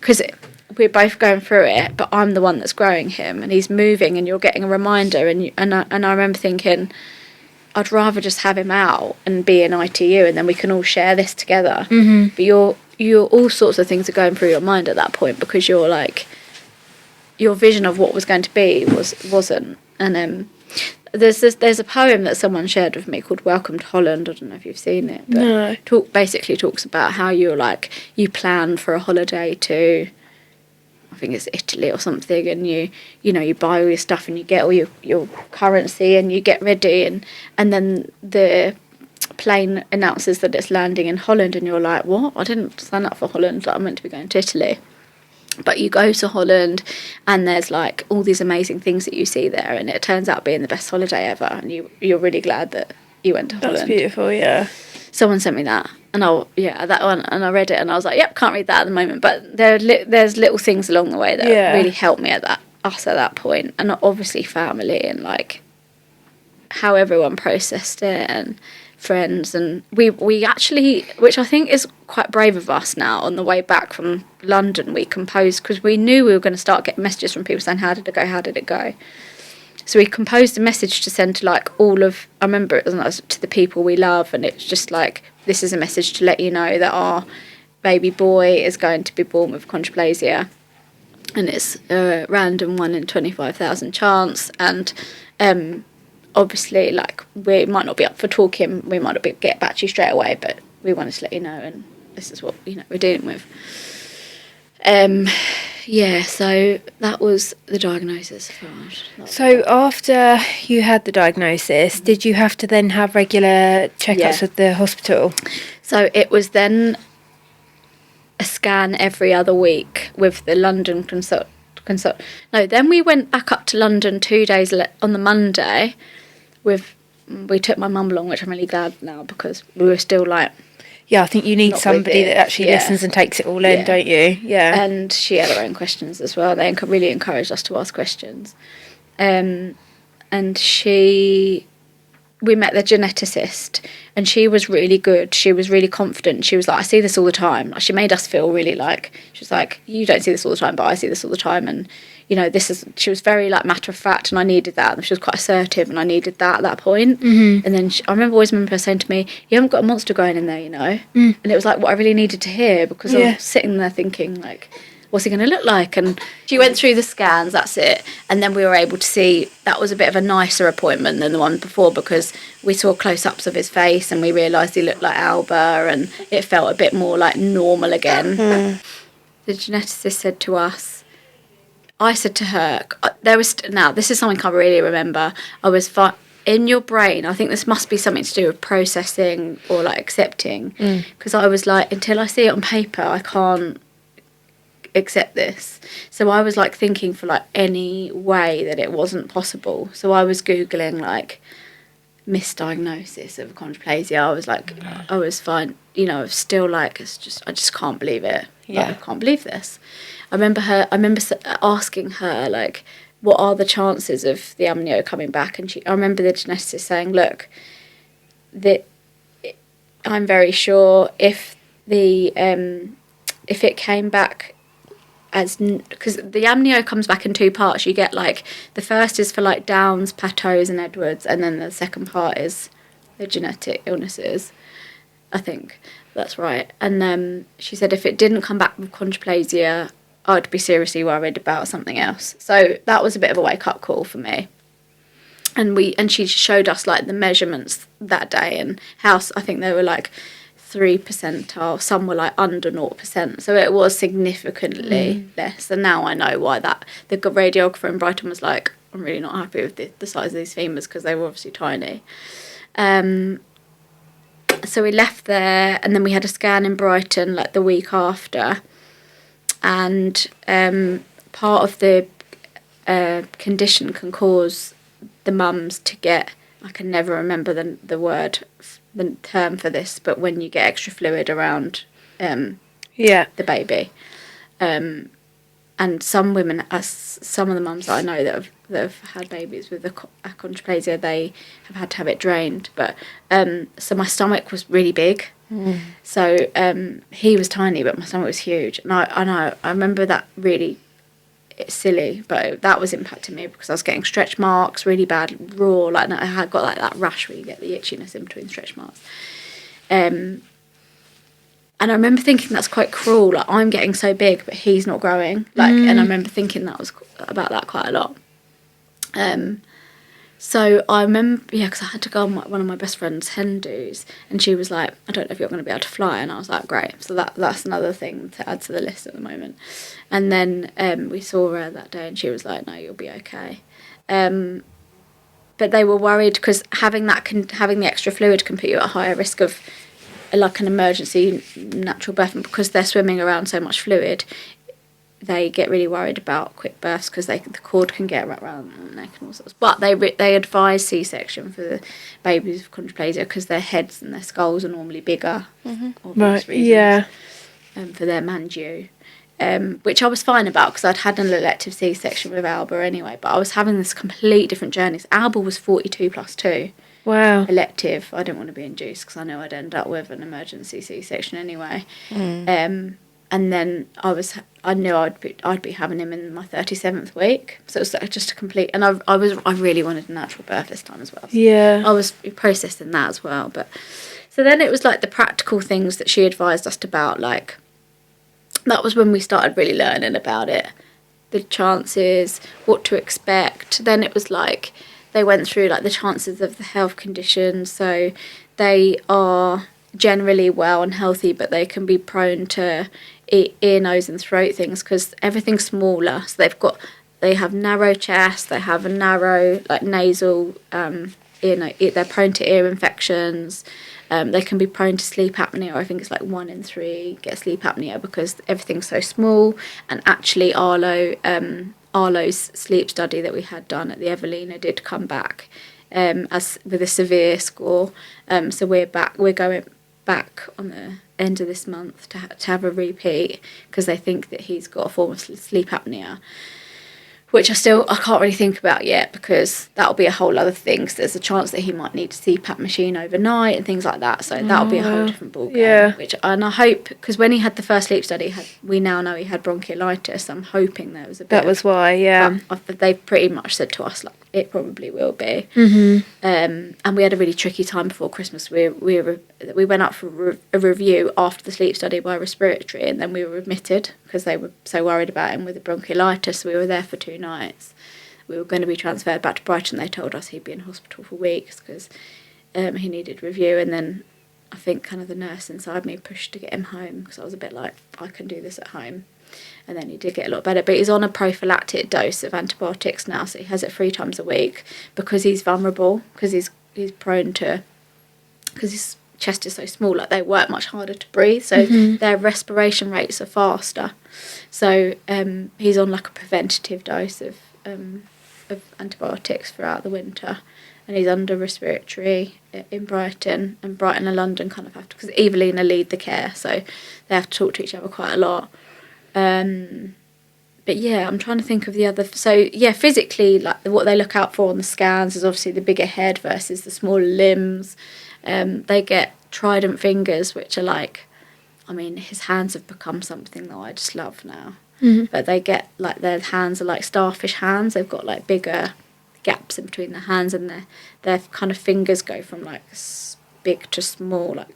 because we're both going through it, but I'm the one that's growing him, and he's moving, and you're getting a reminder, and I remember thinking, I'd rather just have him out and be in ITU, and then we can all share this together. Mm-hmm. But you're all sorts of things are going through your mind at that point, because you're like, your vision of what was going to be wasn't. And there's a poem that someone shared with me called Welcome to Holland. I don't know if you've seen it, but no. Basically talks about how you're like, you plan for a holiday to, I think it's Italy or something, and you buy all your stuff, and you get all your currency, and you get ready, and then the plane announces that it's landing in Holland, and you're like, what? I didn't sign up for Holland. I'm meant to be going to Italy. But you go to Holland, and there's like all these amazing things that you see there, and it turns out being the best holiday ever, and you're really glad that you went to That's Holland. beautiful, yeah. Someone sent me that, and that one, and I read it, and I was like, yep, can't read that at the moment. But there's little things along the way that really helped me at that point, and obviously family and like how everyone processed it and friends, and we actually, which I think is quite brave of us now, on the way back from London, we composed, because we knew we were going to start getting messages from people saying, how did it go? So we composed a message to send to like I remember it was to the people we love, and it's just like, this is a message to let you know that our baby boy is going to be born with achondroplasia, and it's a random 1 in 25,000 chance, and obviously like we might not be up for talking, we might not get back to you straight away, but we wanted to let you know, and this is what we're dealing with. So that was the diagnosis for us. So after you had the diagnosis, did you have to then have regular checkups with the hospital? So it was then a scan every other week with the London consult. No, then we went back up to London 2 days on the Monday. We took my mum along, which I'm really glad now, because we were still like... Yeah, I think you need somebody that actually listens and takes it all in, don't you? Yeah. And she had her own questions as well. They really encouraged us to ask questions. And we met the geneticist, and she was really good. She was really confident. She was like, I see this all the time. Like, she made us feel really like, she was like, you don't see this all the time, but I see this all the time. And, she was very like matter of fact, and I needed that. And she was quite assertive, and I needed that at that point. Mm-hmm. And then I always remember her saying to me, you haven't got a monster going in there, And it was like what I really needed to hear, because I was sitting there thinking like, what's he going to look like? And she went through the scans, that's it. And then we were able to see that was a bit of a nicer appointment than the one before, because we saw close-ups of his face and we realised he looked like Alba, and it felt a bit more like normal again. The geneticist said to us, I said to her, now this is something I really remember, I was in your brain, I think this must be something to do with processing or like accepting, because I was like, until I see it on paper, I can't accept this. So I was like thinking for like any way that it wasn't possible. So I was Googling like misdiagnosis of achondroplasia. I was like, I was fine, I was still like, I just can't believe it. Like, I can't believe this. I remember asking her like, what are the chances of the amnio coming back? And I remember the geneticist saying, look, I'm very sure if it came back because the amnio comes back in 2 parts. You get like, the first is for like Downs, Patau's and Edwards, and then the second part is the genetic illnesses. I think that's right. And she said if it didn't come back with achondroplasia, I'd be seriously worried about something else. So that was a bit of a wake-up call for me. And she showed us like the measurements that day, and how I think they were like 3 percentile, some were like under 0%. So it was significantly less. And now I know why the radiographer in Brighton was like, I'm really not happy with the size of these femurs, because they were obviously tiny. So we left there, and then we had a scan in Brighton like the week after. And part of the condition can cause the mums to get, I can never remember the term for this, but when you get extra fluid around the baby. And some women, some of the mums that I know that have had babies with achondroplasia, they have had to have it drained. But so my stomach was really big. So he was tiny, but my stomach was huge. And I remember that really silly, but that was impacting me, because I was getting stretch marks, really bad, raw. Like, I had got like that rash where you get the itchiness in between stretch marks. And I remember thinking that's quite cruel. Like, I'm getting so big, but he's not growing. Like, and I remember thinking about that quite a lot. So I remember, because I had to go on one of my best friend's hen do's, and she was like, I don't know if you're going to be able to fly. And I was like, great. So that's another thing to add to the list at the moment. And then we saw her that day, and she was like, no, you'll be okay. But they were worried, because having the extra fluid can put you at a higher risk of like an emergency natural birth, and because they're swimming around so much fluid, they get really worried about quick births because the cord can get wrapped around the neck and all sorts. But they advise C-section for the babies with achondroplasia because their heads and their skulls are normally bigger, obvious reasons, for them and you. Which I was fine about because I'd had an elective C-section with Alba anyway, but I was having this complete different journeys. Alba was 42 plus 2. Wow. Elective. I didn't want to be induced because I knew I'd end up with an emergency C-section anyway. And then I knew I'd be having him in my 37th week, so it was just a complete. And I really wanted a natural birth this time as well. So yeah. I was processing that as well, but so then it was like the practical things that she advised us about, like. That was when we started really learning about it, the chances, what to expect. Then it was like they went through like the chances of the health conditions. So they are generally well and healthy, but they can be prone to ear, nose and throat things because everything's smaller. So they have narrow chest, they have a narrow like nasal, they're prone to ear infections. They can be prone to sleep apnea. I think it's like 1 in 3 get sleep apnea because everything's so small. And actually, Arlo's sleep study that we had done at the Evelina did come back as with a severe score. So we're going back on the end of this month to have a repeat because they think that he's got a form of sleep apnea. Which I can't really think about yet because that'll be a whole other thing. So there's a chance that he might need a CPAP machine overnight and things like that. So that'll be a whole different ballgame. Yeah. And I hope, because when he had the first sleep study, we now know he had bronchiolitis. I'm hoping there was a bit. That was why, yeah. They pretty much said to us, like, it probably will be. And we had a really tricky time before Christmas. We went up for a review after the sleep study by respiratory, and then we were admitted because they were so worried about him with the bronchiolitis. So we were there for 2 nights. We were going to be transferred back to Brighton. They told us he'd be in hospital for weeks because he needed review. And then I think kind of the nurse inside me pushed to get him home because I was a bit like, I can do this at home. And then he did get a lot better. But he's on a prophylactic dose of antibiotics now, so he has it 3 times a week because he's vulnerable, because he's prone to, because his chest is so small, like they work much harder to breathe, so their respiration rates are faster. So he's on like a preventative dose of antibiotics throughout the winter, and he's under respiratory in Brighton, and Brighton and London kind of have to, because Evelina lead the care, so they have to talk to each other quite a lot. But yeah, I'm trying to think of the other. So yeah, physically, like what they look out for on the scans is obviously the bigger head versus the smaller limbs. They get trident fingers, which are like, I mean, his hands have become something that I just love now. But they get like, their hands are like starfish hands. They've got like bigger gaps in between the hands, and their kind of fingers go from like big to small, like,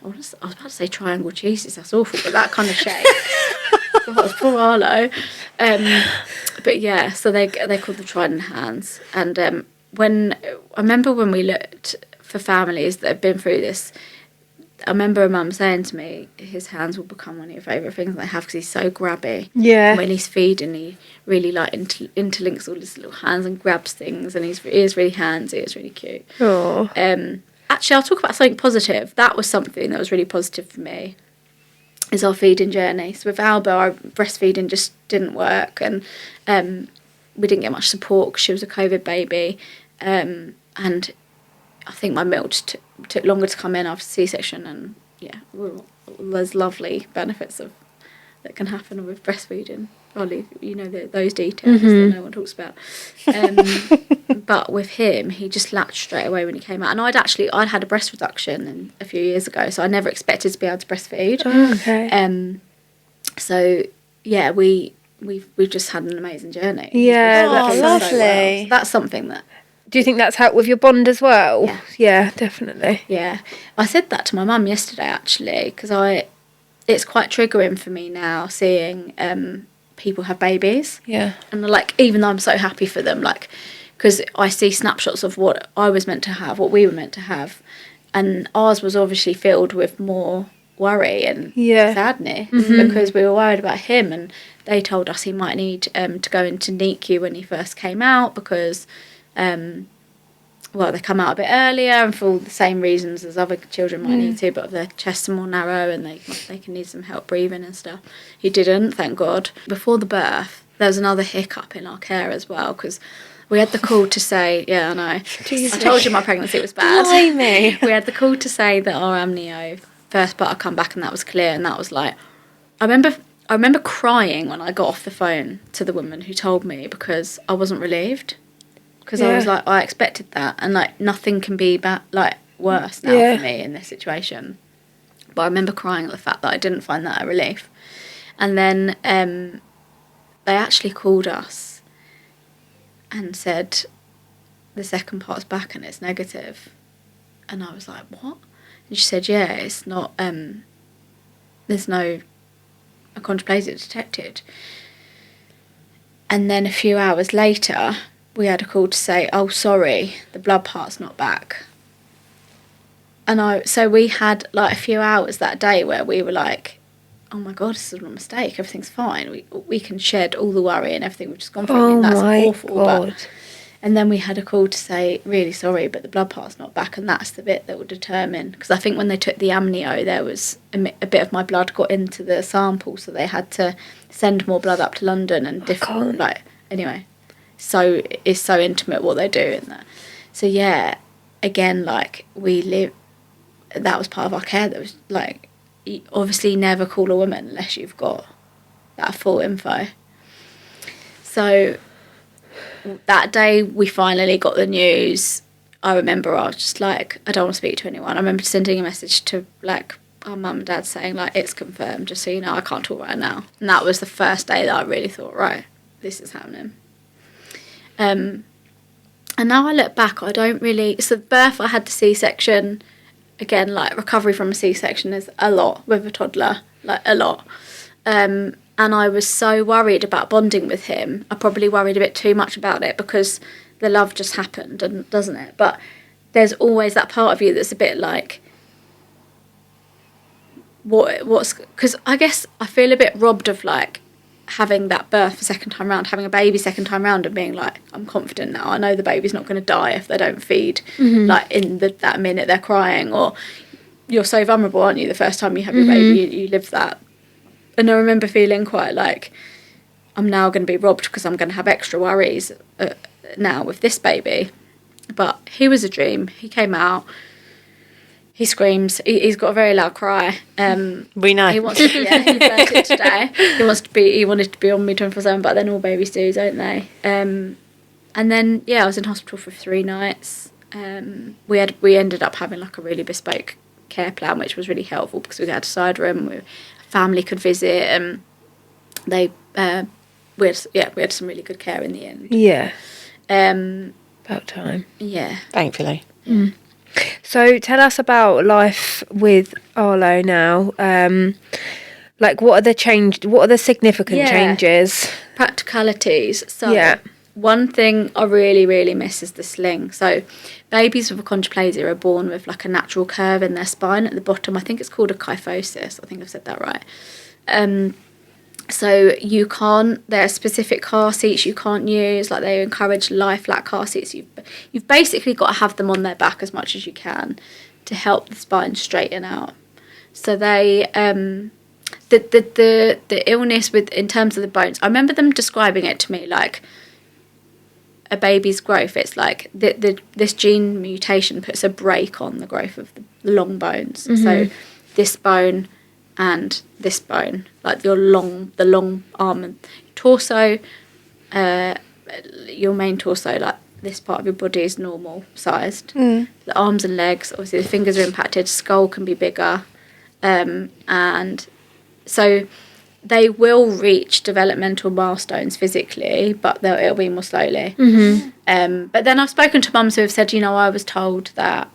I was about to say triangle cheeses, that's awful, but that kind of shape. That was poor Arlo. But yeah, so they're called the trident hands. And I remember when we looked for families that have been through this, I remember a mum saying to me, his hands will become one of your favourite things they have because he's so grabby. Yeah. And when he's feeding, he really like interlinks all his little hands and grabs things, and he is really handsy. It's really cute. Oh. Actually, I'll talk about something positive. That was something that was really positive for me, is our feeding journey. So with Alba, our breastfeeding just didn't work, and we didn't get much support because she was a COVID baby, and I think my milk took longer to come in after C-section, and yeah, there's lovely benefits that can happen with breastfeeding. Probably, those details that no one talks about. But with him, he just latched straight away when he came out. And I'd had a breast reduction a few years ago, so I never expected to be able to breastfeed. Oh, okay. So yeah, we've just had an amazing journey. Yeah, that's lovely. So well. So that's something that. Do you think that's helped with your bond as well? Yeah. Yeah, definitely. Yeah, I said that to my mum yesterday actually, because it's quite triggering for me now seeing people have babies. Yeah. And like, even though I'm so happy for them, like, because I see snapshots of what I was meant to have, what we were meant to have, and ours was obviously filled with more worry and sadness because we were worried about him, and they told us he might need to go into NICU when he first came out because well, they come out a bit earlier and for all the same reasons as other children might need to, but their chests are more narrow and they can need some help breathing and stuff. He didn't, thank God. Before the birth, there was another hiccup in our care as well, because we had the call to say, yeah, I know, I told you my pregnancy was bad. Blimey. We had the call to say that our amnio first part had come back and that was clear, and that was like, I remember crying when I got off the phone to the woman who told me, because I wasn't relieved. Because I was like, I expected that, and like nothing can be worse now for me in this situation. But I remember crying at the fact that I didn't find that a relief. And then they actually called us and said the second part's back and it's negative. And I was like, what? And she said, yeah, it's not. There's no achondroplasia detected. And then a few hours later, we had a call to say, oh, sorry, the blood part's not back. And so we had like a few hours that day where we were like, oh my God, this is a mistake, everything's fine. We can shed all the worry and everything we've just gone through. I mean, that's awful. But, and then we had a call to say, really sorry, but the blood part's not back, and that's the bit that will determine. Because I think when they took the amnio, there was a bit of my blood got into the sample, so they had to send more blood up to London and different. Anyway. So it's so intimate what they do in there. So yeah, again, like that was part of our care. That was like, you obviously never call a woman unless you've got that full info. So that day we finally got the news. I remember I was just like, I don't want to speak to anyone. I remember sending a message to like our mum and dad saying like, it's confirmed, just so you know, I can't talk right now. And that was the first day that I really thought, right, this is happening. And now I look back, I don't really... So the birth, I had the C-section. Again, like, recovery from a C-section is a lot with a toddler. Like, a lot. And I was so worried about bonding with him. I probably worried a bit too much about it because the love just happened, and doesn't it? But there's always that part of you that's a bit like... What's... Because I guess I feel a bit robbed of, like, having that birth for second time round, having a baby second time round, and being like, I'm confident now, I know the baby's not going to die if they don't feed like in that minute they're crying. Or you're so vulnerable, aren't you, the first time you have your baby, you live that. And I remember feeling quite like, I'm now going to be robbed because I'm going to have extra worries now with this baby. But he was a dream. He came out, he screams. He's got a very loud cry. We know. He wants to be. Yeah, he learned it today. He wanted to be on me 24/7, but then all babies do, don't they? And then I was in hospital for 3 nights. We ended up having like a really bespoke care plan, which was really helpful because we had a side room where family could visit, and we had some really good care in the end. Yeah. About time. Yeah. Thankfully. Mm. So tell us about life with Arlo now. Like, what are the significant changes? Practicalities. So one thing I really, really miss is the sling. So babies with achondroplasia are born with like a natural curve in their spine at the bottom. I think it's called a kyphosis. I think I've said that right. So there are specific car seats you can't use. Like, they encourage lie flat car seats. You've basically got to have them on their back as much as you can to help the spine straighten out. So they the illness in terms of the bones, I remember them describing it to me like a baby's growth. It's like this gene mutation puts a brake on the growth of the long bones. So this bone and this bone, like the long arm and torso, your main torso, like this part of your body is normal sized. The arms and legs, obviously the fingers are impacted, skull can be bigger, and so they will reach developmental milestones physically, but it'll be more slowly. But then I've spoken to mums who have said, I was told that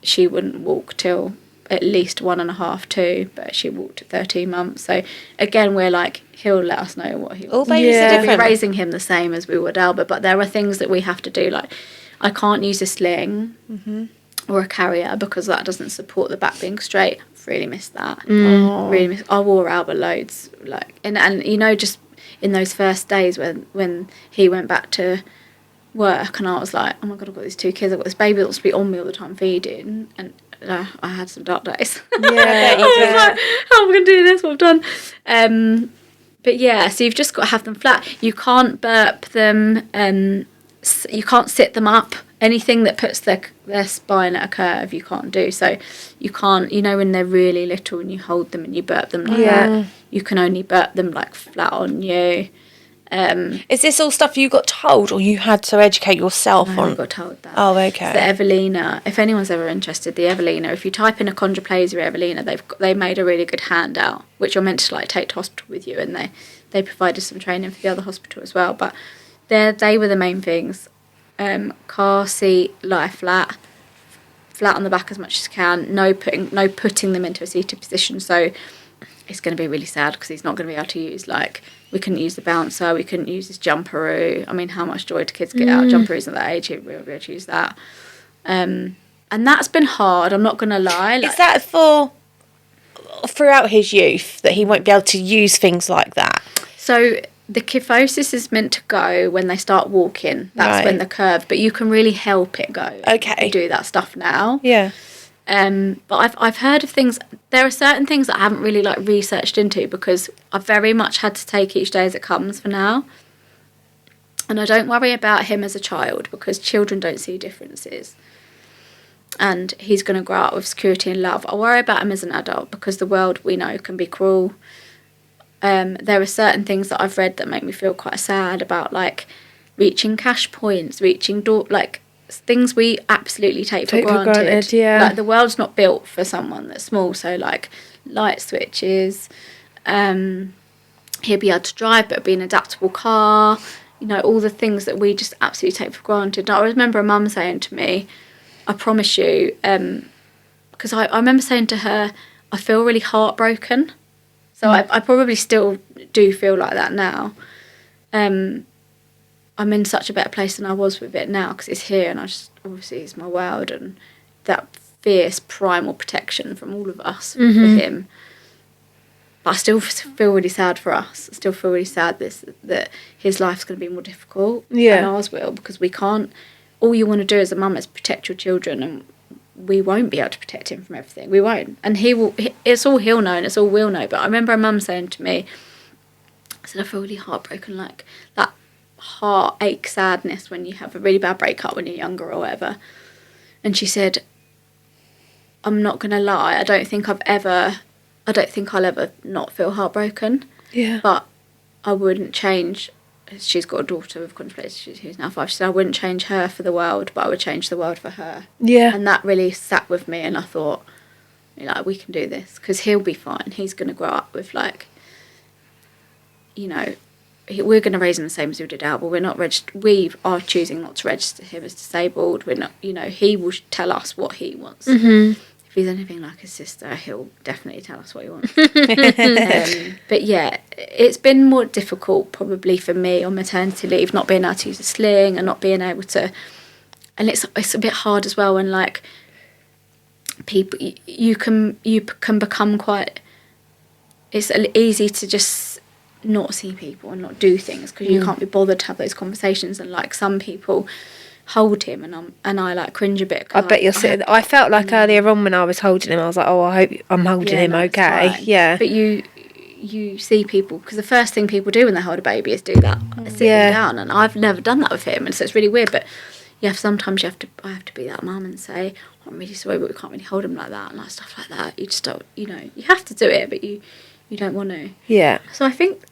she wouldn't walk till at least 1.5, 2, but she walked at 13 months. So again, we're like, he'll let us know what he wants. All babies are different. We're raising him the same as we would Albert, but there are things that we have to do. Like, I can't use a sling or a carrier because that doesn't support the back being straight. I've really missed that. Really missed. I wore Albert loads, like, and just in those first days when he went back to work, and I was like, oh my God, I've got these 2 kids, I've got this baby that wants to be on me all the time feeding, and I had some dark days. Yeah, I was like, how am I going to do this? What I've done? But yeah, so you've just got to have them flat. You can't burp them, you can't sit them up. Anything that puts their spine at a curve, you can't do. So you can't, when they're really little and you hold them and you burp them like that, you can only burp them like flat on you. Is this all stuff you got told, or you had to educate yourself on? I got told that. Oh, okay. The Evelina, if anyone's ever interested, the Evelina, if you type in Achondroplasia Evelina, they made a really good handout, which you're meant to like take to hospital with you, and they provided some training for the other hospital as well. But they were the main things. Car seat, lie flat on the back as much as you can. No putting them into a seated position. So it's going to be really sad because he's not going to be able to use, like, we couldn't use the bouncer, we couldn't use his jumperoo. I mean, how much joy do kids get out of jumperoos at that age? We'll be able to use that. And that's been hard, I'm not going to lie. Is that for throughout his youth that he won't be able to use things like that? So the kyphosis is meant to go when they start walking. That's when the curve, but you can really help it go. Okay. You do that stuff now. Yeah. But I've heard of things. There are certain things that I haven't really like researched into because I've very much had to take each day as it comes for now. And I don't worry about him as a child because children don't see differences. And he's going to grow up with security and love. I worry about him as an adult because the world we know can be cruel. There are certain things that I've read that make me feel quite sad about, like reaching cash points, reaching things we absolutely take for granted. Yeah. Like the world's not built for someone that's small. So like light switches, he'll be able to drive, but it'll be an adaptable car. All the things that we just absolutely take for granted. I remember a mum saying to me, I promise you, because I remember saying to her, I feel really heartbroken. So I probably still do feel like that now. I'm in such a better place than I was with it now because it's here and obviously it's my world, and that fierce primal protection from all of us for him. But I still feel really sad for us. I still feel really sad that his life's going to be more difficult than ours will, because we can't. All you want to do as a mum is protect your children, and we won't be able to protect him from everything. We won't. And it's all he'll know and it's all we'll know. But I remember a mum saying to me, I said, I feel really heartbroken, like that heartache sadness when you have a really bad breakup when you're younger or whatever. And she said, I'm not going to lie, I don't think I'll ever not feel heartbroken. Yeah. But I wouldn't change. She's got a daughter with achondroplasia who's now 5. She said, I wouldn't change her for the world, but I would change the world for her. Yeah. And that really sat with me, and I thought, we can do this, because he'll be fine. He's going to grow up with, we're going to raise him the same as we did Albert. We're not we are choosing not to register him as disabled. We're not, he will tell us what he wants. Mm-hmm. If he's anything like his sister, he'll definitely tell us what he wants. But yeah, it's been more difficult probably for me on maternity leave, not being able to use a sling and not being able to, and it's a bit hard as well when people you can become quite. It's easy to just not see people and not do things because you can't be bothered to have those conversations, and some people hold him and I cringe a bit. I bet you're sitting. I felt like earlier on when I was holding him, I was like, oh, I hope I'm holding him okay. Fine. Yeah. But you see people, because the first thing people do when they hold a baby is do that, sit them down, and I've never done that with him, and so it's really weird. But sometimes I have to be that mum and say, oh, I'm really sorry, but we can't really hold him like that and stuff like that. You just don't, you have to do it, but you don't want to. Yeah. So I think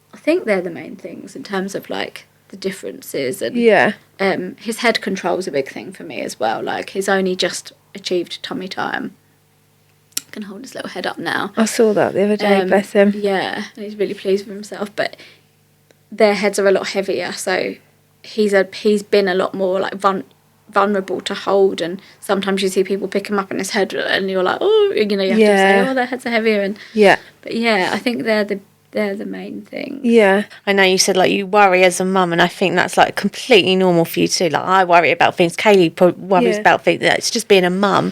they're the main things in terms of the differences, and his head control is a big thing for me as well. He's only just achieved tummy time, can hold his little head up now. I saw that the other day, bless him. Yeah, and he's really pleased with himself, but their heads are a lot heavier, so he's been a lot more vulnerable to hold, and sometimes you see people pick him up in his head and you're like, oh, you have to say, oh, their heads are heavier, and but I think they're the main thing. Yeah. I know you said you worry as a mum, and I think that's completely normal for you too. I worry about things. Kaylee worries about things. It's just being a mum.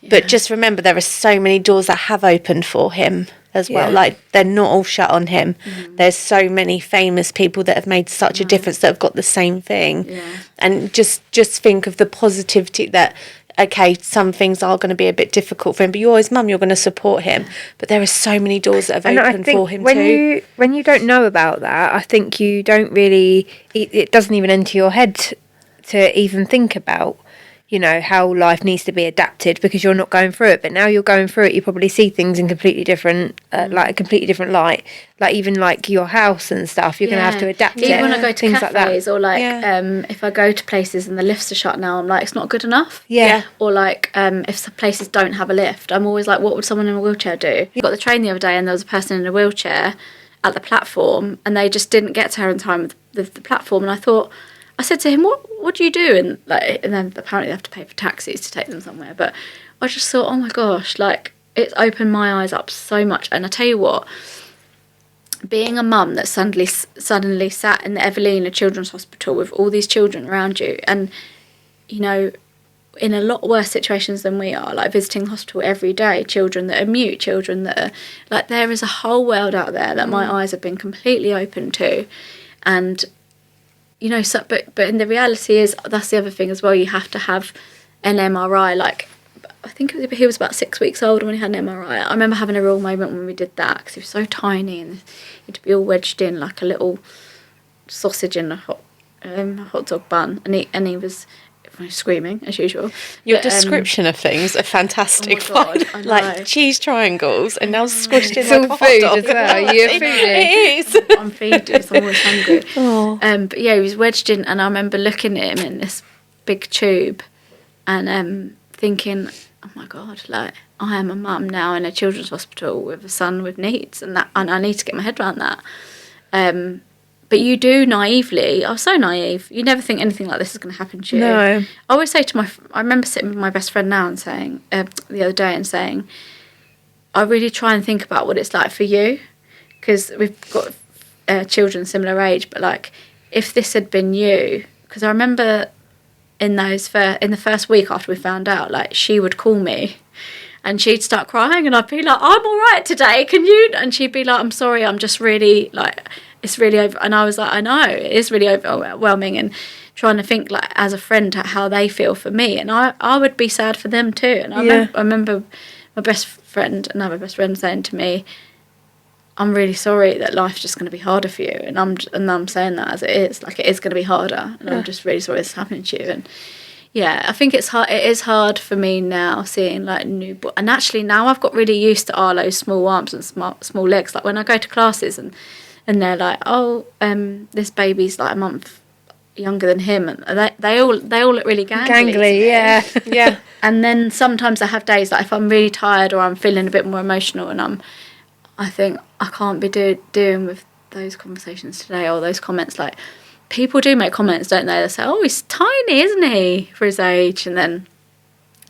But just remember, there are so many doors that have opened for him as well. Yeah. Like, they're not all shut on him. There's so many famous people that have made such a difference that have got the same thing. And just think of the positivity that, okay, some things are going to be a bit difficult for him, but you're his mum, you're going to support him. But there are so many doors that have opened for him too. When you don't know about that, I think you don't really, it doesn't even enter your head to even think about, you know, how life needs to be adapted, because you're not going through it. But now you're going through it, you probably see things in completely different, like a completely different light. Like even like your house and stuff, you're going to have to adapt it. Even when I go to things cafes like that. or if I go to places and the lifts are shut now, I'm like, it's not good enough. Yeah. Or like if some places don't have a lift, I'm always like, what would someone in a wheelchair do? I got the train the other day and there was a person in a wheelchair at the platform and they just didn't get to her in time with the platform, and I said to him, what do you do? And then apparently they have to pay for taxis to take them somewhere. But I just thought, oh my gosh, like, it's opened my eyes up so much. And I tell you what, being a mum that suddenly sat in the Evelina Children's Hospital with all these children around you, and, you know, in a lot worse situations than we are, like visiting the hospital every day, children that are mute, children that are, like, there is a whole world out there that my eyes have been completely open to. And, you know, so, but in the reality is, that's the other thing as well, you have to have an MRI. Like, I think he was about 6 weeks old when he had an MRI. I remember having a real moment when we did that, because he was so tiny and he had to be all wedged in like a little sausage in a hot dog bun, and he was screaming as usual. Your description of things are fantastic. Oh my God, I know. Like cheese triangles and now squished in It's like all a hot food dog. as well. You're foodie. It is. I'm feeding, so I'm always hungry. Oh. But yeah, he was wedged in, and I remember looking at him in this big tube and thinking, oh my God, like, I am a mum now in a children's hospital with a son with needs, and I need to get my head around that. But you do naively, I was so naive, you never think anything like this is going to happen to you. No. I always say to I remember sitting with my best friend now and saying, the other day, and saying, I really try and think about what it's like for you, because we've got children similar age, but like, if this had been you, because I remember in the first week after we found out, like, she would call me and she'd start crying and I'd be like, I'm all right today, can you? And she'd be like, I'm sorry, I'm just really, like, it's really over. And I was like, I know, it is really overwhelming, and trying to think, like, as a friend, how they feel for me, and I would be sad for them too. And I remember my another best friend saying to me, I'm really sorry that life's just going to be harder for you, and I'm saying that as it is, like, it is going to be harder, and I'm just really sorry this is happening to you. And yeah, I think it's hard. It is hard for me now seeing, like, and actually now I've got really used to Arlo's small arms and small legs. Like, when I go to classes and they're like, oh, this baby's like a month younger than him, and they all look really gangly. Yeah. And then sometimes I have days, like, if I'm really tired or I'm feeling a bit more emotional, and I think I can't be doing with those conversations today, or those comments. Like, people do make comments, don't they? They say, oh, he's tiny, isn't he, for his age? And then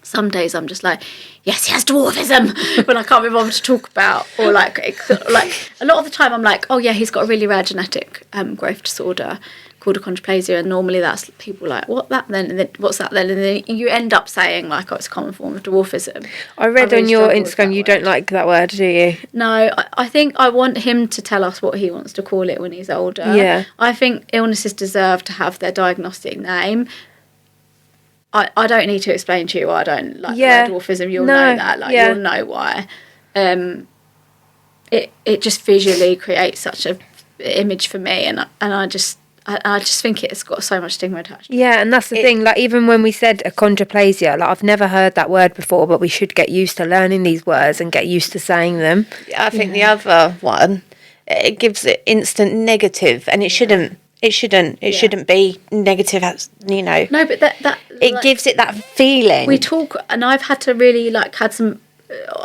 some days I'm just like, yes, he has dwarfism, when I can't be bothered to talk about. Or like a lot of the time I'm like, oh yeah, he's got a really rare genetic growth disorder called achondroplasia, and normally that's people like, what's that then? And then you end up saying, like, oh, it's a common form of dwarfism. I read on your Instagram you don't like that word, do you? No, I think I want him to tell us what he wants to call it when he's older. Yeah. I think illnesses deserve to have their diagnostic name. I don't need to explain to you why I don't like the word dwarfism. You'll know that. Like, you'll know why. It just visually creates such a image for me, and I just think it's got so much stigma attached. Yeah, and that's the thing. Like, even when we said achondroplasia, like, I've never heard that word before, but we should get used to learning these words and get used to saying them. I think the other one, it gives it instant negative, and it shouldn't. It shouldn't be negative, as, you know. No, but that it, like, gives it that feeling. We talk, and I've had to really, like, I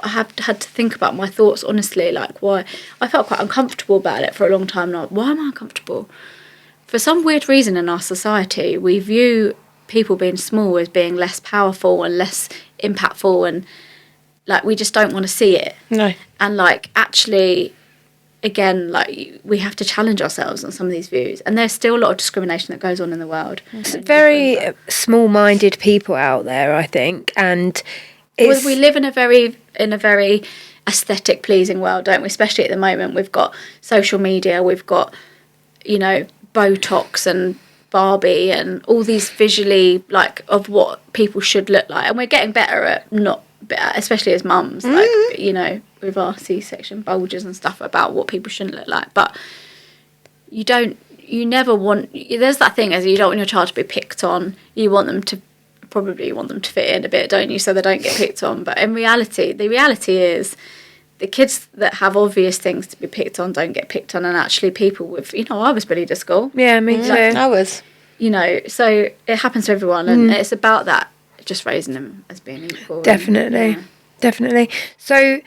have had to think about my thoughts, honestly, like, why I felt quite uncomfortable about it for a long time. Like, why am I uncomfortable? For some weird reason in our society, we view people being small as being less powerful and less impactful, and, like, we just don't want to see it. No. And, like, actually, again, like, we have to challenge ourselves on some of these views, and there's still a lot of discrimination that goes on in the world. It's very small-minded people out there, I think, and we live in a very aesthetic pleasing world, don't we? Especially at the moment, we've got social media, we've got, you know, Botox and Barbie and all these visually, like, of what people should look like, and we're getting better at not, especially as mums, like, you know, with our C-section bulges and stuff, about what people shouldn't look like. But you never want, there's that thing as you don't want your child to be picked on. You want them to fit in a bit, don't you, so they don't get picked on. But in reality, the reality is the kids that have obvious things to be picked on don't get picked on, and actually people with, you know, I was bullied at school. Yeah, me too. I was. You know, so it happens to everyone, and it's about that, just raising them as being equal. Definitely. And, Definitely. So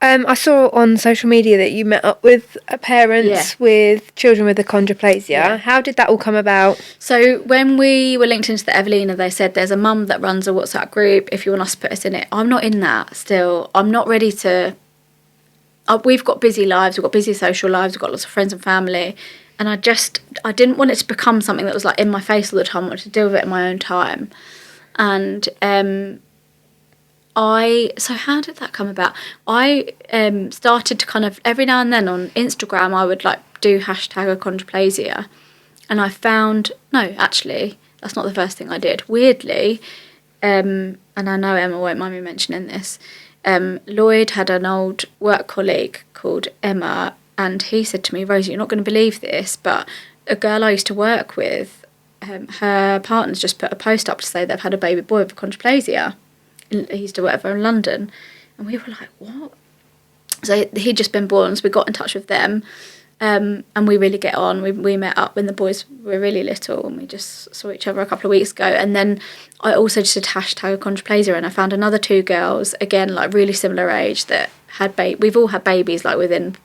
I saw on social media that you met up with parents with children with achondroplasia. Yeah. How did that all come about? So when we were linked into the Evelina, they said there's a mum that runs a WhatsApp group, if you want us to put us in it. I'm not in that still. I'm not ready to... we've got busy lives, we've got busy social lives, we've got lots of friends and family, and I didn't want it to become something that was like in my face all the time. I wanted to deal with it in my own time. And so how did that come about? I started to kind of, every now and then on Instagram, I would like do #achondroplasia, and I found, no, actually, that's not the first thing I did. Weirdly, and I know Emma won't mind me mentioning this, Lloyd had an old work colleague called Emma, and he said to me, Rosie, you're not going to believe this, but a girl I used to work with, her partner's just put a post up to say they've had a baby boy with achondroplasia. He used to work over in London. And we were like, what? So he'd just been born, so we got in touch with them, and we really get on. We met up when the boys were really little, and we just saw each other a couple of weeks ago. And then I also just did #achondroplasia, and I found another 2 girls, again, like really similar age, that had we've all had babies like within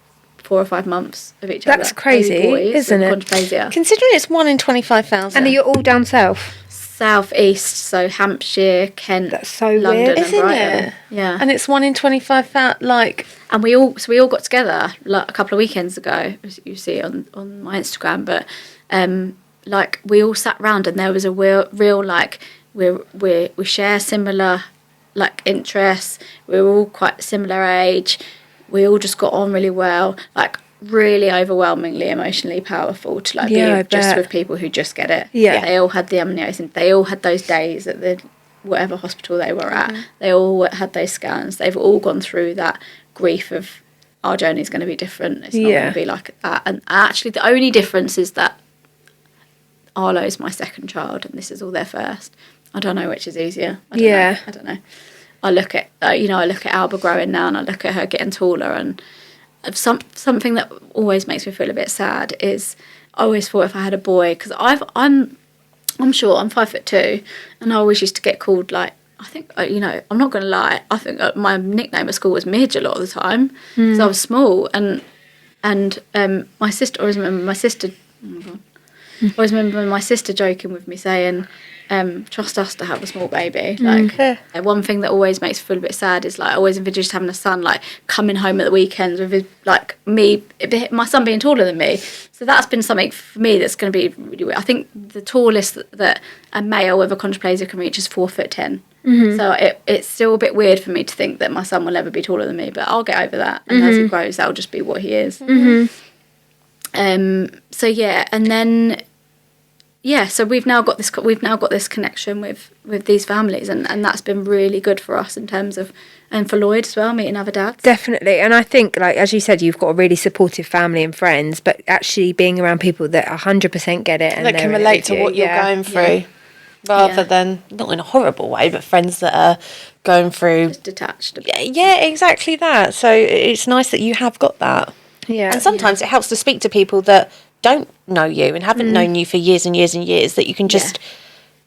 4 or 5 months of each other. That's crazy, isn't it? Considering it's 1 in 25,000. And are you all down south? South east, so Hampshire, Kent, that's so London, weird, and isn't Brighton. it? Yeah, and it's 1 in 25,000. Like, and we all got together like a couple of weekends ago. You see it on my Instagram, but like we all sat round, and there was a real like we share similar like interests. We're all quite similar age. We all just got on really well. Like, really overwhelmingly emotionally powerful to like be just with people who just get it. Yeah, they all had the amniosis. They all had those days at the whatever hospital they were at. They all had those scans. They've all gone through that grief of our journey's going to be different. It's not going to be like that. And actually, the only difference is that Arlo's my second child, and this is all their first. I don't know which is easier. I don't know. I look at I look at Alba growing now, and I look at her getting taller, and something that always makes me feel a bit sad is I always thought if I had a boy, because I'm short, I'm 5'2", and I always used to get called like, I think, I'm not going to lie, I think my nickname at school was Midge a lot of the time because I was small, and my sister, I always remember my sister, oh my God, I always remember my sister joking with me saying, trust us to have a small baby. Like, one thing that always makes me feel a bit sad is like I always envisaged having a son, like coming home at the weekends with his, like my son being taller than me. So that's been something for me that's going to be really weird. I think the tallest that a male with achondroplasia can reach is 4'10". So it's still a bit weird for me to think that my son will ever be taller than me, but I'll get over that. And as he grows, that'll just be what he is. So yeah, and then. Yeah, so we've now got this connection with these families, and that's been really good for us in terms of, and for Lloyd as well, meeting other dads. Definitely, and I think, like as you said, you've got a really supportive family and friends, but actually being around people that 100% get it and that can relate to what you're going through, rather than, not in a horrible way, but friends that are going through just detached. Yeah, exactly that. So it's nice that you have got that. Yeah, and sometimes it helps to speak to people that don't know you and haven't known you for years and years and years, that you can just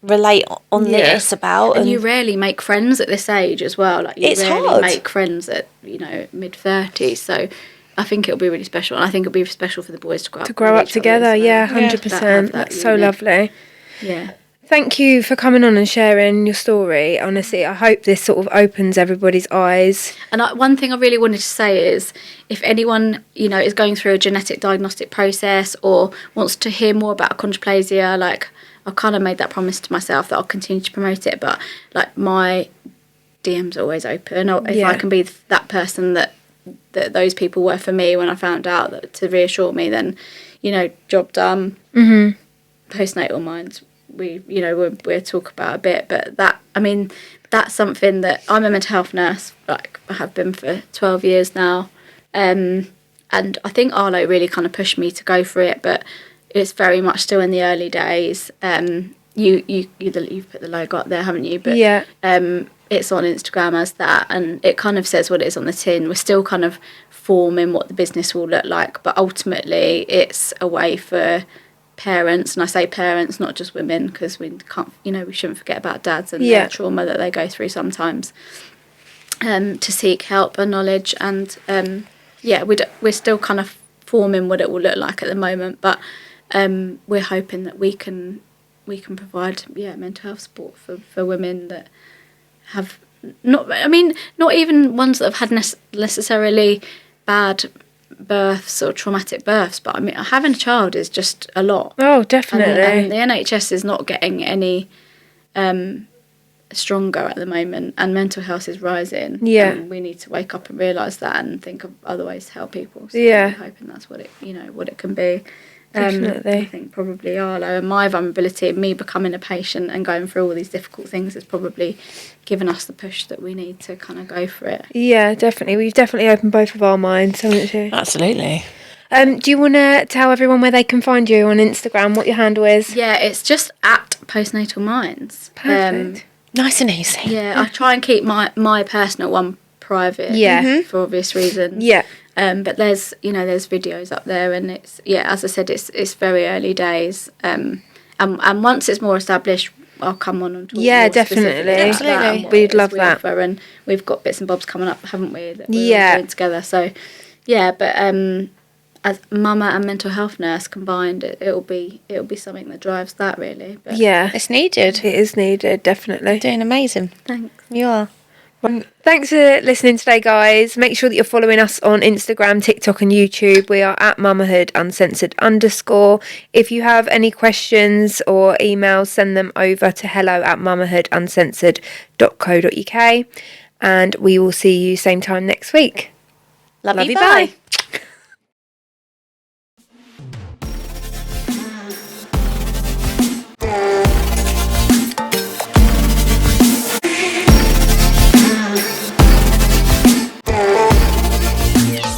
relate on this about. And you rarely make friends at this age as well. Like, you rarely hard. Make friends at mid-30s. So I think it'll be really special, and I think it'll be special for the boys to grow up together. Yeah, 100%. That's so lovely. Yeah. Thank you for coming on and sharing your story. Honestly, I hope this sort of opens everybody's eyes. And one thing I really wanted to say is, if anyone, is going through a genetic diagnostic process or wants to hear more about achondroplasia, like, I kind of made that promise to myself that I'll continue to promote it, but like my DM's always open. If I can be that person that that those people were for me when I found out, that to reassure me, then, you know, job done. Postnatal Minds, we'll talk about a bit, but that, I mean, that's something that I'm a mental health nurse, like I have been for 12 years now, and I think Arlo really kind of pushed me to go for it, but it's very much still in the early days. You've put the logo up there, haven't you? But yeah. It's on Instagram as that, and it kind of says what it is on the tin. We're still kind of forming what the business will look like, but ultimately it's a way for parents, and I say parents, not just women, because we can't, you know, we shouldn't forget about dads and their trauma that they go through sometimes, to seek help and knowledge. And we're still kind of forming what it will look like at the moment, but we're hoping that we can provide mental health support for women that have not even ones that have had necessarily bad births or traumatic births, but I mean, having a child is just a lot. Oh, definitely. And the NHS is not getting any stronger at the moment, and mental health is rising. Yeah, and we need to wake up and realise that, and think of other ways to help people. So yeah, I'm hoping that's what it can be. Definitely. I think probably Arlo and my vulnerability and me becoming a patient and going through all these difficult things has probably given us the push that we need to kind of go for it. Yeah, definitely. We've definitely opened both of our minds, haven't you? Absolutely. Do you want to tell everyone where they can find you on Instagram, what your handle is? Yeah, it's just at Postnatal Minds. Perfect. Nice and easy. Yeah, I try and keep my personal one private. Yeah. For obvious reasons. Yeah. But there's videos up there, and it's, as I said, it's very early days. And once it's more established, I'll come on and talk more definitely. Absolutely. We'd love that. And we've got bits and bobs coming up, haven't we? That we're all doing together. So, but as mama and mental health nurse combined, it'll be something that drives that really. But yeah, it's needed. It is needed, definitely. You're doing amazing. Thanks. You are. Thanks for listening today, guys. Make sure that you're following us on Instagram, TikTok and YouTube. We are at Mummahood Uncensored _. If you have any questions or emails, send them over to hello@mummahooduncensored.co.uk, and we will see you same time next week. Love you, bye. bye.